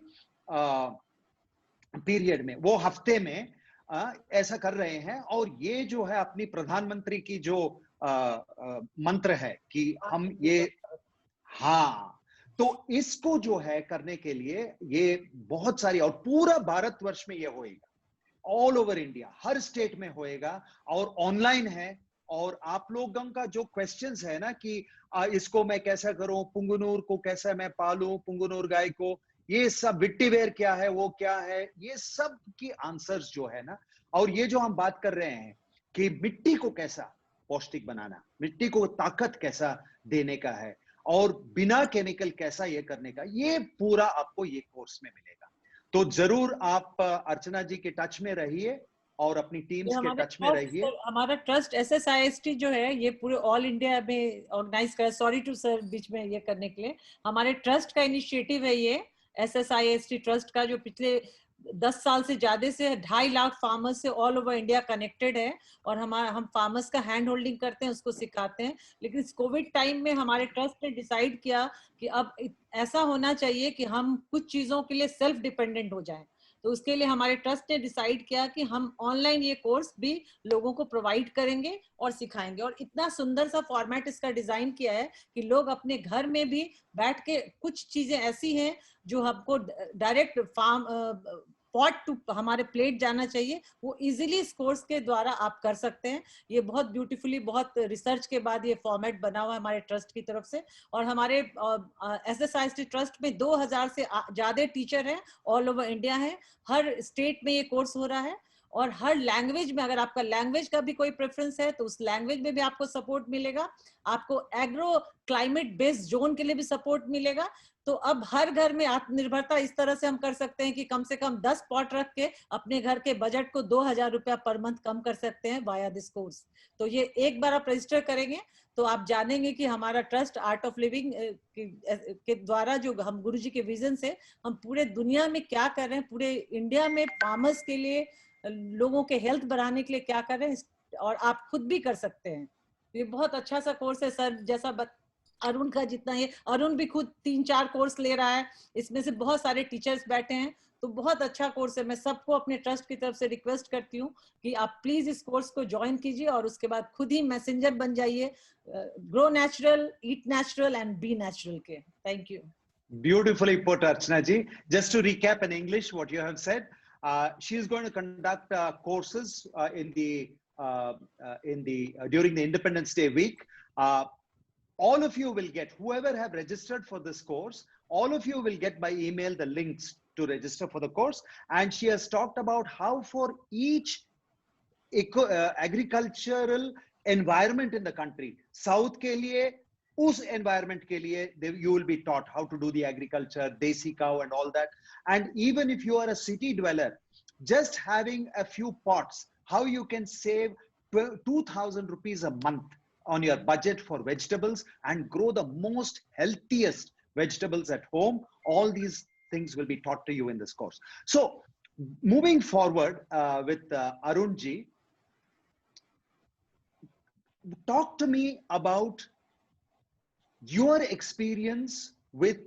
पीरियड में, वो हफ्ते में ऐसा कर रहे हैं। और ये जो है अपनी प्रधानमंत्री की जो मंत्र है कि हम ये, हाँ, तो इसको जो है करने के लिए ये बहुत सारी, और पूरा भारतवर्ष में ये होएगा, ऑल ओवर इंडिया, हर स्टेट में होएगा, और ऑनलाइन है। और आप लोगों का जो क्वेश्चंस है ना कि इसको मैं कैसा करूं, पुंगनूर को कैसा मैं पालूं, पुंगनूर गाय को, ये सब विट्टीवेयर क्या है, वो क्या है, ये सब की आंसर्स जो है ना, और ये जो हम बात कर रहे हैं कि मिट्टी को कैसा पौष्टिक बनाना, मिट्टी को ताकत कैसा देने का है, और बिना केमिकल कैसा ये करने का, ये पूरा आपको ये कोर्स में मिलेगा। तो जरूर आप अर्चना जी के टच में रहिए और अपनी टीम्स के टच में रहिए। हमारा ट्रस्ट SSIST जो है ये पूरे ऑल इंडिया में ऑर्गेनाइज कर, सॉरी टू सर बीच में ये करने के लिए, हमारे ट्रस्ट का इनिशिएटिव है ये SSIST ट्रस्ट का, जो पिछले 10 साल से ज्यादा से 2.5 लाख फार्मर्स से ऑल ओवर इंडिया कनेक्टेड है, और हम फार्मर्स का हैंड होल्डिंग करते हैं, उसको सिखाते हैं। लेकिन इस कोविड टाइम में हमारे ट्रस्ट ने डिसाइड किया कि अब ऐसा होना चाहिए कि हम कुछ चीजों के लिए सेल्फ डिपेंडेंट हो जाएं। तो उसके लिए हमारे ट्रस्ट ने डिसाइड किया कि हम ऑनलाइन ये कोर्स भी लोगों को प्रोवाइड करेंगे और सिखाएंगे। और इतना सुंदर सा फॉर्मेट इसका डिजाइन किया है कि लोग अपने घर में भी बैठ के, कुछ चीजें ऐसी हैं जो हमको डायरेक्ट फार्म पॉट टू हमारे प्लेट जाना चाहिए, वो इजीली इस कोर्स के द्वारा आप कर सकते हैं। ये बहुत ब्यूटीफुली, बहुत रिसर्च के बाद ये फॉर्मेट बना हुआ है हमारे ट्रस्ट की तरफ से। और हमारे SSIST ट्रस्ट में 2000 से ज्यादा टीचर हैं, ऑल ओवर इंडिया है, हर स्टेट में ये कोर्स हो रहा है, और हर लैंग्वेज में, अगर आपका लैंग्वेज का भी कोई प्रेफरेंस है तो उस लैंग्वेज में भी आपको सपोर्ट मिलेगा। आपको एग्रो क्लाइमेट बेस्ड जोन के लिए भी सपोर्ट मिलेगा। तो अब हर घर में आत्मनिर्भरता इस तरह से हम कर सकते हैं कि कम से कम 10 पॉट रख के अपने घर के बजट को 2000 रुपया पर मंथ कम कर सकते हैं वाया दिस कोर्स। तो ये एक बार आप रजिस्टर करेंगे तो आप जानेंगे कि हमारा ट्रस्ट आर्ट ऑफ लिविंग के द्वारा, जो हम गुरुजी के विजन से हम पूरे दुनिया में क्या कर रहे हैं, पूरे इंडिया में फार्मर्स के लिए, लोगों के हेल्थ बढ़ाने के लिए क्या कर रहे हैं, और आप खुद भी कर सकते हैं। ये बहुत अच्छा सा कोर्स है सर, जैसा अरुण का जितना है, अरुण भी खुद 3-4 कोर्स ले रहा है, इसमें से बहुत सारे टीचर्स बैठे हैं, तो बहुत अच्छा कोर्स है। मैं सबको अपने ट्रस्ट की तरफ से रिक्वेस्ट करती हूँ कि आप प्लीज इस कोर्स को ज्वाइन कीजिए और उसके बाद खुद ही मैसेंजर बन जाइए grow natural, eat natural and be natural के। Thank you. Beautifully put, Archana ji. Just to recap in English what you have said, she is going to conduct courses during the Independence Day week. All of you will get, whoever have registered for this course, all of you will get by email the links to register for the course. And she has talked about how for each agricultural environment in the country, South ke liye, us environment ke liye, you will be taught how to do the agriculture, desi cow and all that. And even if you are a city dweller, just having a few pots, how you can save 2,000 rupees a month on your budget for vegetables and grow the most healthiest vegetables at home. All these things will be taught to you in this course. So moving forward with Arun ji, talk to me about your experience with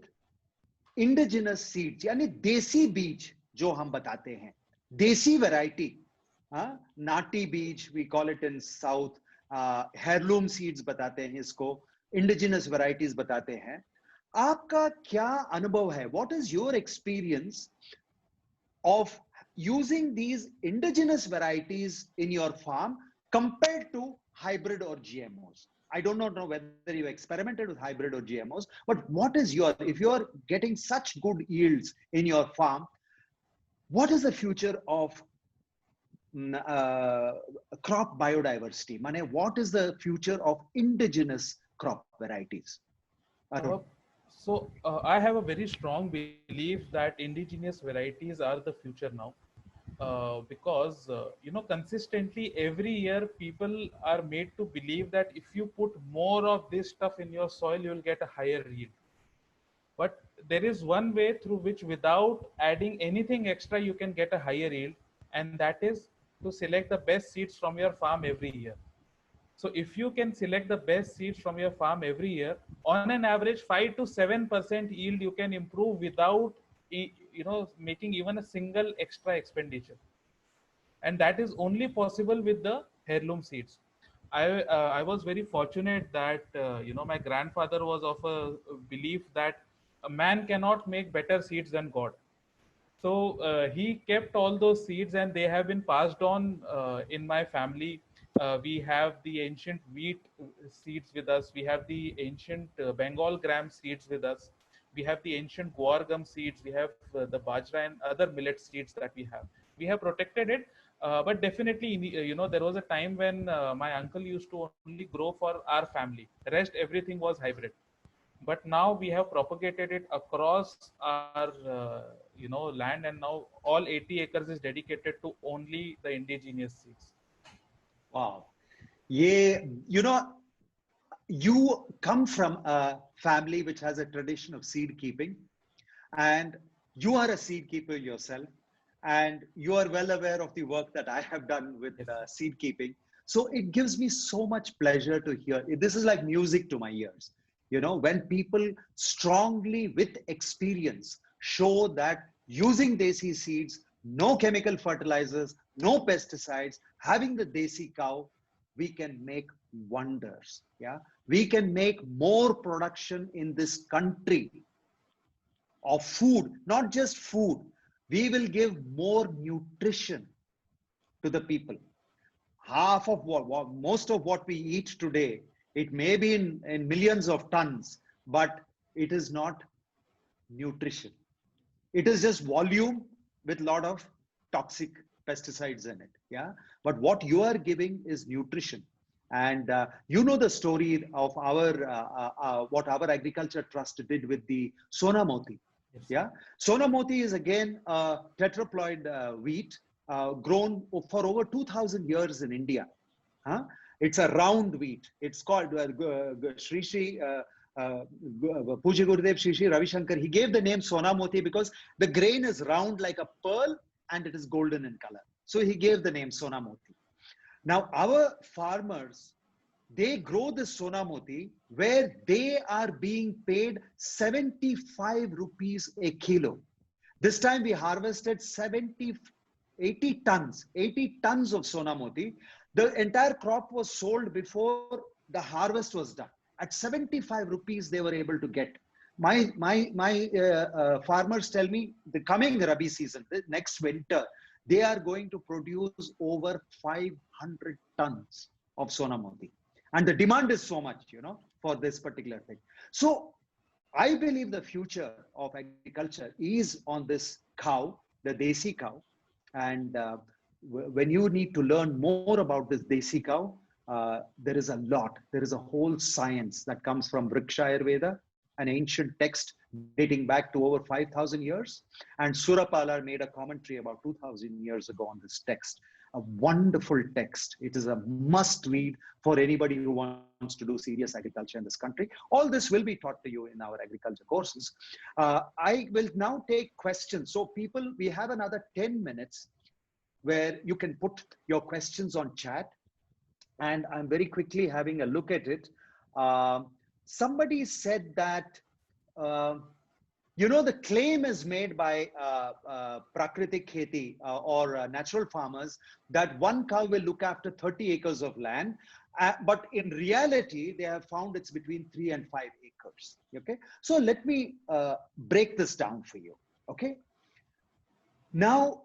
indigenous seeds, यानी देसी बीज जो हम बताते हैं, देसी variety, नाटी बीज we call it in south, heirloom seeds बताते हैं इसको, indigenous varieties बताते हैं। आपका क्या अनुभव है? What is your experience of using these indigenous varieties in your farm compared to hybrid or GMOs? I do not know whether you experimented with hybrid or GMOs, but what is your, if you are getting such good yields in your farm, what is the future of crop biodiversity? Mane, what is the future of indigenous crop varieties? Uh, I have a very strong belief that indigenous varieties are the future now, because consistently every year people are made to believe that if you put more of this stuff in your soil, you will get a higher yield. But there is one way through which, without adding anything extra, you can get a higher yield, and that is to select the best seeds from your farm every year. So if you can select the best seeds from your farm every year, on an average 5 to 7% yield you can improve without making even a single extra expenditure. And that is only possible with the heirloom seeds. I was very fortunate that my grandfather was of a belief that a man cannot make better seeds than God. So he kept all those seeds, and they have been passed on in my family. We have the ancient wheat seeds with us. We have the ancient Bengal gram seeds with us. We have the ancient guar gum seeds. We have the bajra and other millet seeds that we have. We have protected it, but definitely, there was a time when my uncle used to only grow for our family. Rest everything was hybrid. But now we have propagated it across our land, and now all 80 acres is dedicated to only the indigenous seeds. Wow. Yeah, you come from a family which has a tradition of seed keeping, and you are a seed keeper yourself, and you are well aware of the work that I have done with Yes. seed keeping. So it gives me so much pleasure to hear. This is like music to my ears. When people strongly with experience show that using desi seeds, no chemical fertilizers, no pesticides, having the desi cow, we can make wonders. Yeah, we can make more production in this country of food, not just food. We will give more nutrition to the people. Half of most of what we eat today, it may be in millions of tons, but it is not nutrition. It is just volume with a lot of toxic pesticides in it. Yeah. But what you are giving is nutrition. And the story of what our agriculture trust did with the Sona Moti. Yes. Yeah. Sona Moti is again a tetraploid wheat grown for over 2000 years in India. Huh? It's a round wheat. It's called Shri Shri Puja Gurudev Shri Shri Ravi Shankar. He gave the name Sona Moti because the grain is round like a pearl and it is golden in color. So he gave the name Sona Moti. Now our farmers, they grow this Sona Moti where they are being paid 75 rupees a kilo. This time we harvested 80 tons of Sona Moti. The entire crop was sold before the harvest was done. At 75 rupees, they were able to get. My farmers tell me the coming Rabi season, the next winter, they are going to produce over 500 tons of Sona Moti. And the demand is so much, for this particular thing. So I believe the future of agriculture is on this cow, the desi cow. And when you need to learn more about this desi cow, there is a lot. There is a whole science that comes from Vriksha Ayurveda, an ancient text dating back to over 5,000 years. And Surapala made a commentary about 2,000 years ago on this text. A wonderful text. It is a must read for anybody who wants to do serious agriculture in this country. All this will be taught to you in our agriculture courses. I will now take questions. So people, we have another 10 minutes where you can put your questions on chat. And I'm very quickly having a look at it. Somebody said that, the claim is made by Prakritik Kheti or natural farmers that one cow will look after 30 acres of land. But in reality, they have found it's between 3 and 5 acres. Okay. So let me break this down for you. Okay. Now,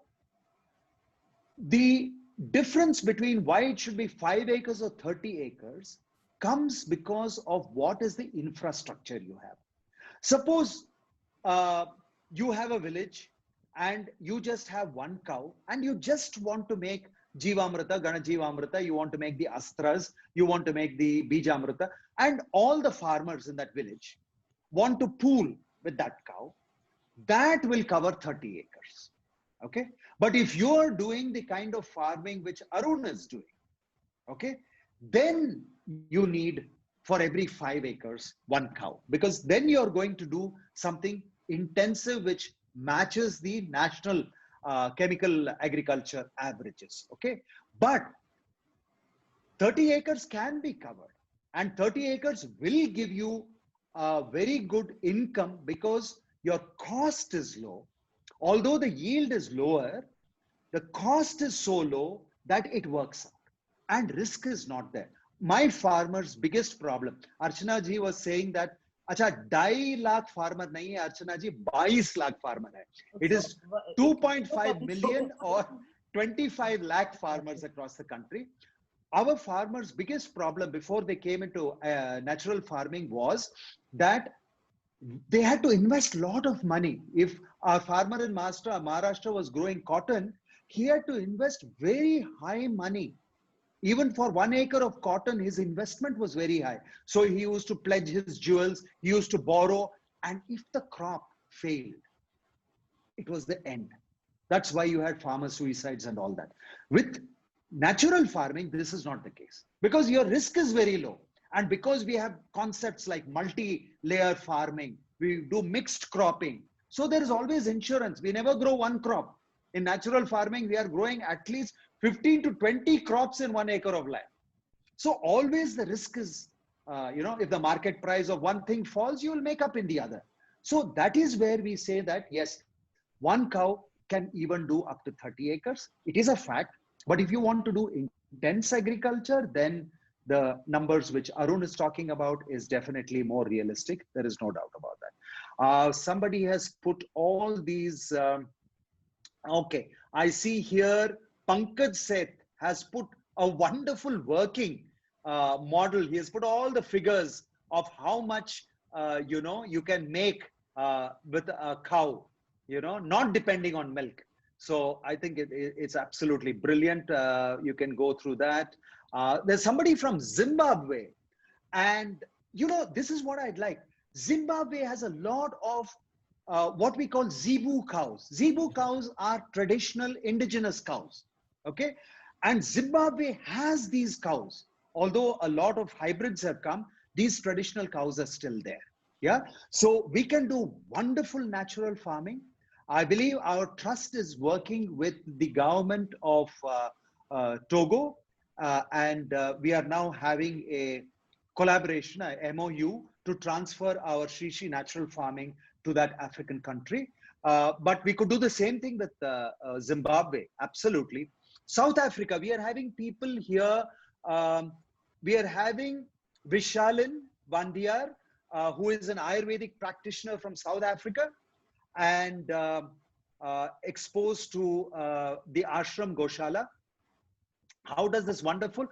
the difference between why it should be 5 acres or 30 acres comes because of what is the infrastructure you have. Suppose you have a village and you just have one cow and you just want to make Jivamrita, Gana Jivamrita, you want to make the Astras, you want to make the Bijamrita, and all the farmers in that village want to pool with that cow, that will cover 30 acres. Okay. But if you are doing the kind of farming which Arun is doing, okay, then you need for every 5 acres, 1 cow, because then you're going to do something intensive which matches the national chemical agriculture averages. Okay. But 30 acres can be covered, and 30 acres will give you a very good income because your cost is low. Although the yield is lower, the cost is so low that it works out and risk is not there. My farmer's biggest problem, Archana ji was saying that, Acha, 2.5 lakh farmer nahi hai, Archana ji, 22 lakh farmer hai. It is 2.5 million or 25 lakh farmers across the country. Our farmers' biggest problem before they came into natural farming was that they had to invest a lot of money. If our farmer in Maharashtra was growing cotton, he had to invest very high money. Even for 1 acre of cotton, his investment was very high. So he used to pledge his jewels, he used to borrow, and if the crop failed, it was the end. That's why you had farmer suicides and all that. With natural farming, this is not the case because your risk is very low. And because we have concepts like multi-layer farming, we do mixed cropping. So there is always insurance. We never grow one crop. In natural farming, we are growing at least 15 to 20 crops in 1 acre of land. So always the risk is, if the market price of one thing falls, you will make up in the other. So that is where we say that, yes, 1 cow can even do up to 30 acres. It is a fact. But if you want to do intense agriculture, then the numbers which Arun is talking about is definitely more realistic. There is no doubt about that. Somebody has put all these. Okay, I see here Pankaj Seth has put a wonderful working model. He has put all the figures of how much you can make with a cow, not depending on milk. So I think it's absolutely brilliant. You can go through that. There's somebody from Zimbabwe, and this is what I'd like. Zimbabwe has a lot of what we call zebu cows. Zebu cows are traditional indigenous cows. Okay, and Zimbabwe has these cows. Although a lot of hybrids have come, these traditional cows are still there. Yeah, so we can do wonderful natural farming. I believe our trust is working with the government of Togo, and we are now having a collaboration, a MOU, to transfer our Shri natural farming to that African country. But we could do the same thing with Zimbabwe, absolutely. South Africa, we are having people here. We are having Vishalin Vandiyar, who is an Ayurvedic practitioner from South Africa, and exposed to the ashram Goshala. How does this wonderful?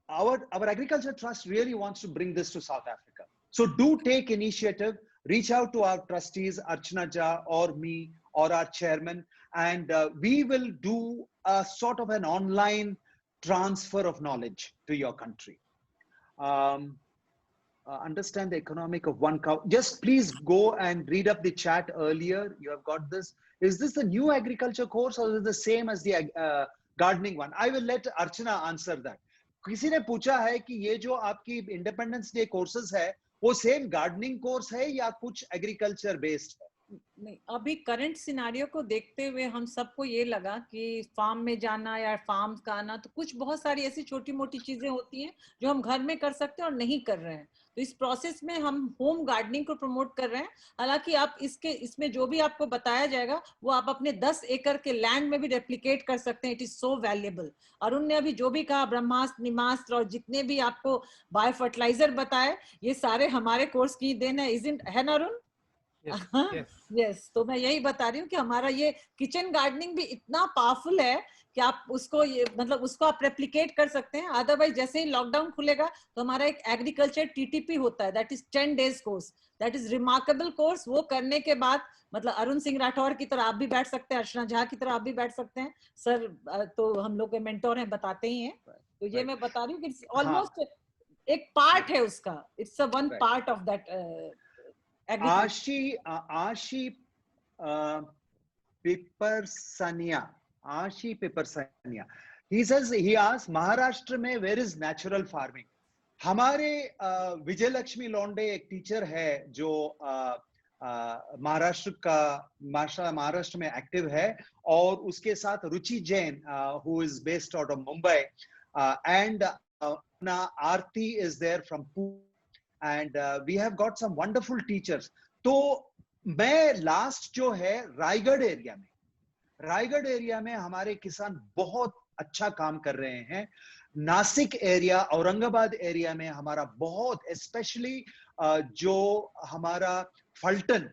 Our agriculture trust really wants to bring this to South Africa. So do take initiative, reach out to our trustees, Archana Jha or me or our chairman, and we will do a sort of an online transfer of knowledge to your country. Understand the economic of 1 cow. Just please go and read up the chat earlier. You have got this. Is this the new agriculture course or is it the same as the gardening one? I will let Archana answer that. किसी ने पूछा है कि ये जो आपकी independence day courses है वो सेम गार्डनिंग कोर्स है या कुछ एग्रीकल्चर बेस्ड है? नहीं, अभी करंट सिनारियो को देखते हुए हम सबको ये लगा कि फार्म में जाना या फार्म का आना, तो कुछ बहुत सारी ऐसी छोटी मोटी चीजें होती हैं जो हम घर में कर सकते हैं और नहीं कर रहे हैं. तो इस प्रोसेस में हम होम गार्डनिंग को प्रमोट कर रहे हैं. हालांकि आप इसमें जो भी आपको बताया जाएगा वो आप अपने 10 एकड़ के लैंड में भी रेप्लिकेट कर सकते हैं. It is so valuable. Arun ने अभी जो भी कहा, ब्रह्मास्त्र, निमास्त्र और जितने भी आपको बायो फर्टिलाइजर बताए, ये सारे हमारे कोर्स की देन है. इजंट है ना अरुण? yes. यस, तो मैं यही बता रही हूँ कि हमारा ये किचन गार्डनिंग भी इतना पावरफुल है कि आप उसको ये मतलब उसको आप रेप्लिकेट कर सकते हैं। अदरवाइज जैसे ही लॉकडाउन खुलेगा तो हमारा एक एग्रीकल्चर टीटीपी होता है, that is 10 days course, that is remarkable course. वो करने के बाद मतलब अरुण सिंह राठौर की तरह आप भी बैठ सकते हैं, अर्चना झा की तरह आप भी बैठ सकते हैं सर, तो हम लोग के मेंटोर हैं, बताते ही हैं। तो ये मैं बता रही हूँ कि इट्स ऑलमोस्ट एक पार्ट है उसका, it's a one part of that agriculture. आशी Pipersania. Ashi Pipersania. He says, he asks, Maharashtra में where is natural farming? हमारे विजय लक्ष्मी लोंडे एक टीचर है जो महाराष्ट्र में एक्टिव है, और उसके साथ रुचि Jain who is based out of Mumbai, and Aarti is there from Pune, and we have got some wonderful teachers. तो मैं लास्ट जो है रायगढ़ एरिया में हमारे किसान बहुत अच्छा काम कर रहे हैं। नासिक एरिया, औरंगाबाद एरिया में हमारा बहुत, स्पेशली जो हमारा फल्टन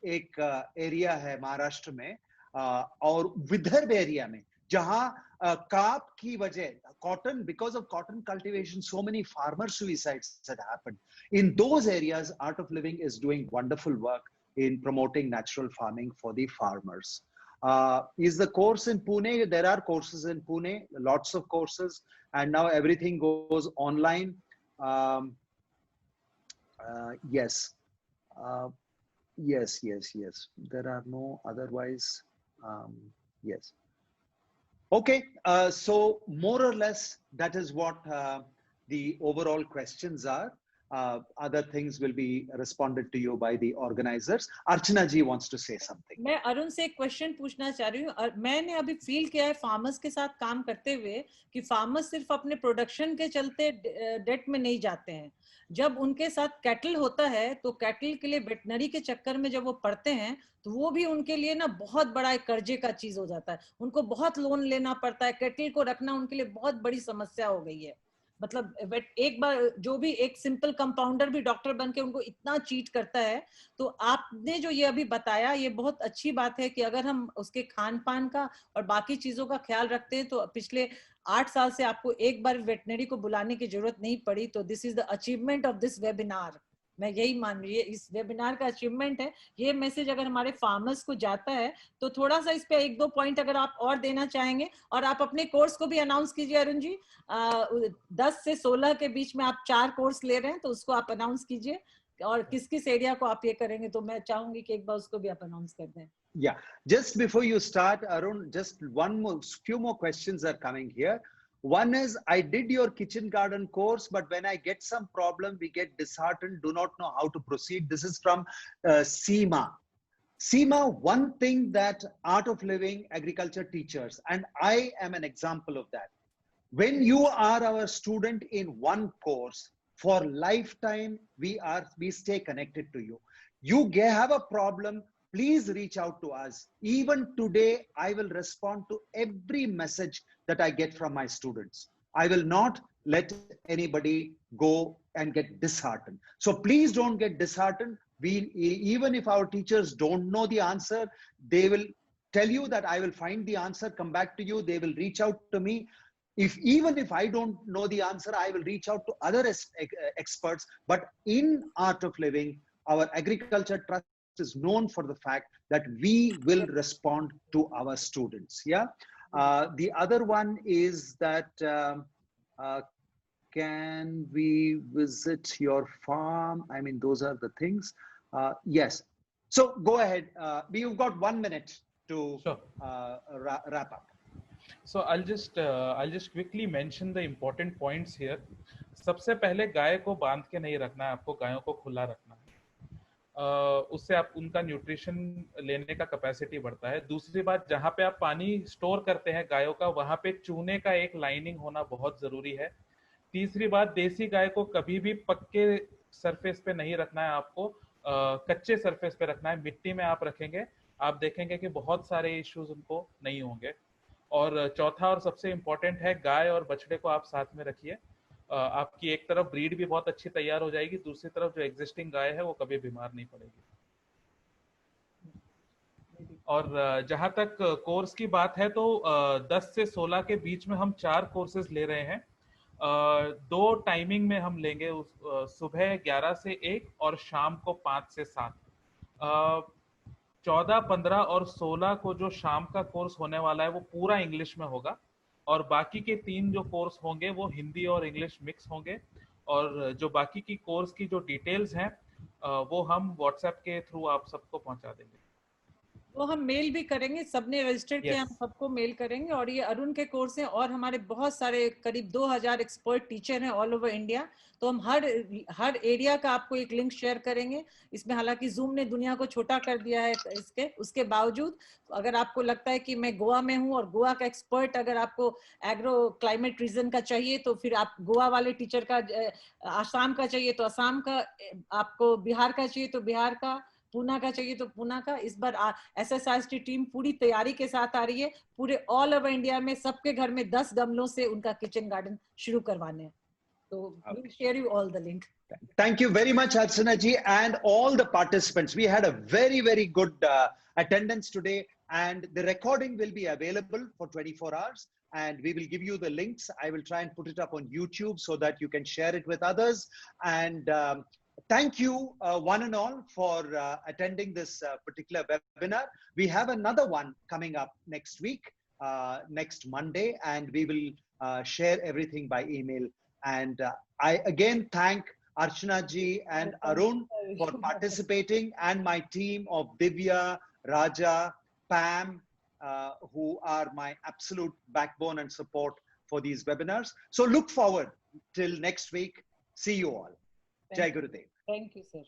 एक एरिया है महाराष्ट्र में, और विदर्भ एरिया में जहां काप की वजह, cotton, because of cotton cultivation, so many farmer suicides had happened. In those areas, Art of Living is doing wonderful work in promoting natural farming for the farmers. Is the course in Pune? There are courses in Pune, lots of courses, and now everything goes online. Yes. Yes. There are no otherwise. Yes. Okay, so more or less that is what the overall questions are. Other things will be responded to you by the organizers. Archana ji wants to say something. मैं अरुण से एक question पूछना चाह रही हूँ। मैंने अभी feel किया है फार्मर्स के साथ काम करते हुए कि फार्मर्स सिर्फ अपने प्रोडक्शन के चलते डेट में नहीं जाते हैं। जब उनके साथ कैटल होता है तो कैटल के लिए वेटनरी के चक्कर में जब वो पड़ते हैं तो वो भी उनके लिए ना बहुत बड़ा एक कर्जे का चीज हो जाता है। उनको बहुत लोन लेना पड़ता है, कैटल को रखना उनके लिए बहुत बड़ी समस्या हो गई है। मतलब एक बार जो भी एक सिंपल कंपाउंडर भी डॉक्टर बन के उनको इतना चीट करता है। तो आपने जो ये अभी बताया ये बहुत अच्छी बात है कि अगर हम उसके खान पान का और बाकी चीजों का ख्याल रखते हैं तो पिछले 8 साल से आपको एक बार वेटनरी को बुलाने की जरूरत नहीं पड़ी। तो this is the achievement of this webinar. मैं यही मान रही है इस वेबिनार का अचीवमेंट है। ये मैसेज अगर हमारे फार्मर्स को जाता है तो थोड़ा सा इस पे 1-2 पॉइंट अगर आप और देना चाहेंगे। और आप अपने कोर्स को भी अनाउंस कीजिए अरुण जी। 10 से 16 के बीच में आप 4 कोर्स ले रहे हैं तो उसको आप अनाउंस कीजिए, और किस किस एरिया को आप ये करेंगे तो मैं चाहूंगी कि एक बार उसको भी आप अनाउंस कर दें। Yeah, just before you start, Arun, just few more questions are coming here. One is, I did your kitchen garden course, but when I get some problem, we get disheartened, do not know how to proceed. This is from Seema. Seema, one thing that Art of Living agriculture teachers, and I am an example of that. When you are our student in one course, for lifetime, we stay connected to you. You have a problem, please reach out to us. Even today, I will respond to every message that I get from my students. I will not let anybody go and get disheartened. So please don't get disheartened. Even if our teachers don't know the answer, they will tell you that I will find the answer, come back to you. They will reach out to me. Even if I don't know the answer, I will reach out to other experts. But in Art of Living, our agriculture trust is known for the fact that we will respond to our students. Yeah. The other one is that can we visit your farm? I mean, those are the things. Yes. So go ahead. We've got 1 minute to wrap up. So I'll just quickly mention the important points here. सबसे पहले गाय को बांध के नहीं रखना है, आपको गायों को खुला रखना है। उससे आप उनका न्यूट्रिशन लेने का कैपेसिटी बढ़ता है। दूसरी बात, जहाँ पे आप पानी स्टोर करते हैं गायों का, वहाँ पे चूने का एक लाइनिंग होना बहुत जरूरी है। तीसरी बात, देसी गाय को कभी भी पक्के सरफेस पे नहीं रखना है, आपको कच्चे सरफेस पे रखना है। मिट्टी में आप रखेंगे, आप देखेंगे कि बहुत सारे इश्यूज उनको नहीं होंगे। और चौथा और सबसे इम्पोर्टेंट है, गाय और बछड़े को आप साथ में रखिए। आपकी एक तरफ ब्रीड भी बहुत अच्छी तैयार हो जाएगी, दूसरी तरफ जो एग्जिस्टिंग गाय है वो कभी बीमार नहीं पड़ेगी। और जहाँ तक कोर्स की बात है तो 10 से 16 के बीच में हम 4 कोर्सेज ले रहे हैं। 2 टाइमिंग में हम लेंगे, सुबह 11 से 1 और शाम को 5 से 7। 14, 15 और 16 को जो शाम का कोर्स होने वाला है वो पूरा इंग्लिश में होगा, और बाकी के 3 जो कोर्स होंगे वो हिंदी और इंग्लिश मिक्स होंगे। और जो बाकी की कोर्स की जो डिटेल्स हैं वो हम व्हाट्सएप के थ्रू आप सबको पहुंचा देंगे। वो हम मेल भी करेंगे, सबने रजिस्टर किया, हम सबको मेल करेंगे। और ये अरुण के कोर्स हैं, और हमारे बहुत सारे करीब 2000 एक्सपर्ट टीचर हैं ऑल ओवर इंडिया। तो हम हर एरिया का आपको एक लिंक शेयर करेंगे। इसमें हालांकि जूम ने दुनिया को छोटा कर दिया है, उसके बावजूद अगर आपको लगता है कि मैं गोवा में हूँ और गोवा का एक्सपर्ट अगर आपको एग्रो क्लाइमेट रीजन का चाहिए तो फिर आप गोवा वाले टीचर का, आसाम का चाहिए तो आसाम का, आपको बिहार का चाहिए तो बिहार का, पूना का चाहिए तो पूना का। इस बार SSIST टीम पूरी तैयारी के साथ आ रही है। पूरे ऑल ओवर इंडिया में सबके घर में 10 गमलों से उनका किचन गार्डन शुरू करवाने हैं। तो we'll share you all the link. Thank you very much, Archana ji, and all the participants. We had a very, very good attendance today, and the recording will be available for 24 hours. And we will give you the links. I will try and put it up on YouTube so that you can share it with others. And thank you, one and all, for attending this particular webinar. We have another one coming up next week, next Monday, and we will share everything by email. And I again thank Archana ji and Arun for participating, and my team of Divya, Raja, Pam, who are my absolute backbone and support for these webinars. So look forward till next week. See you all. Jai Gurudev. Thank you, sir.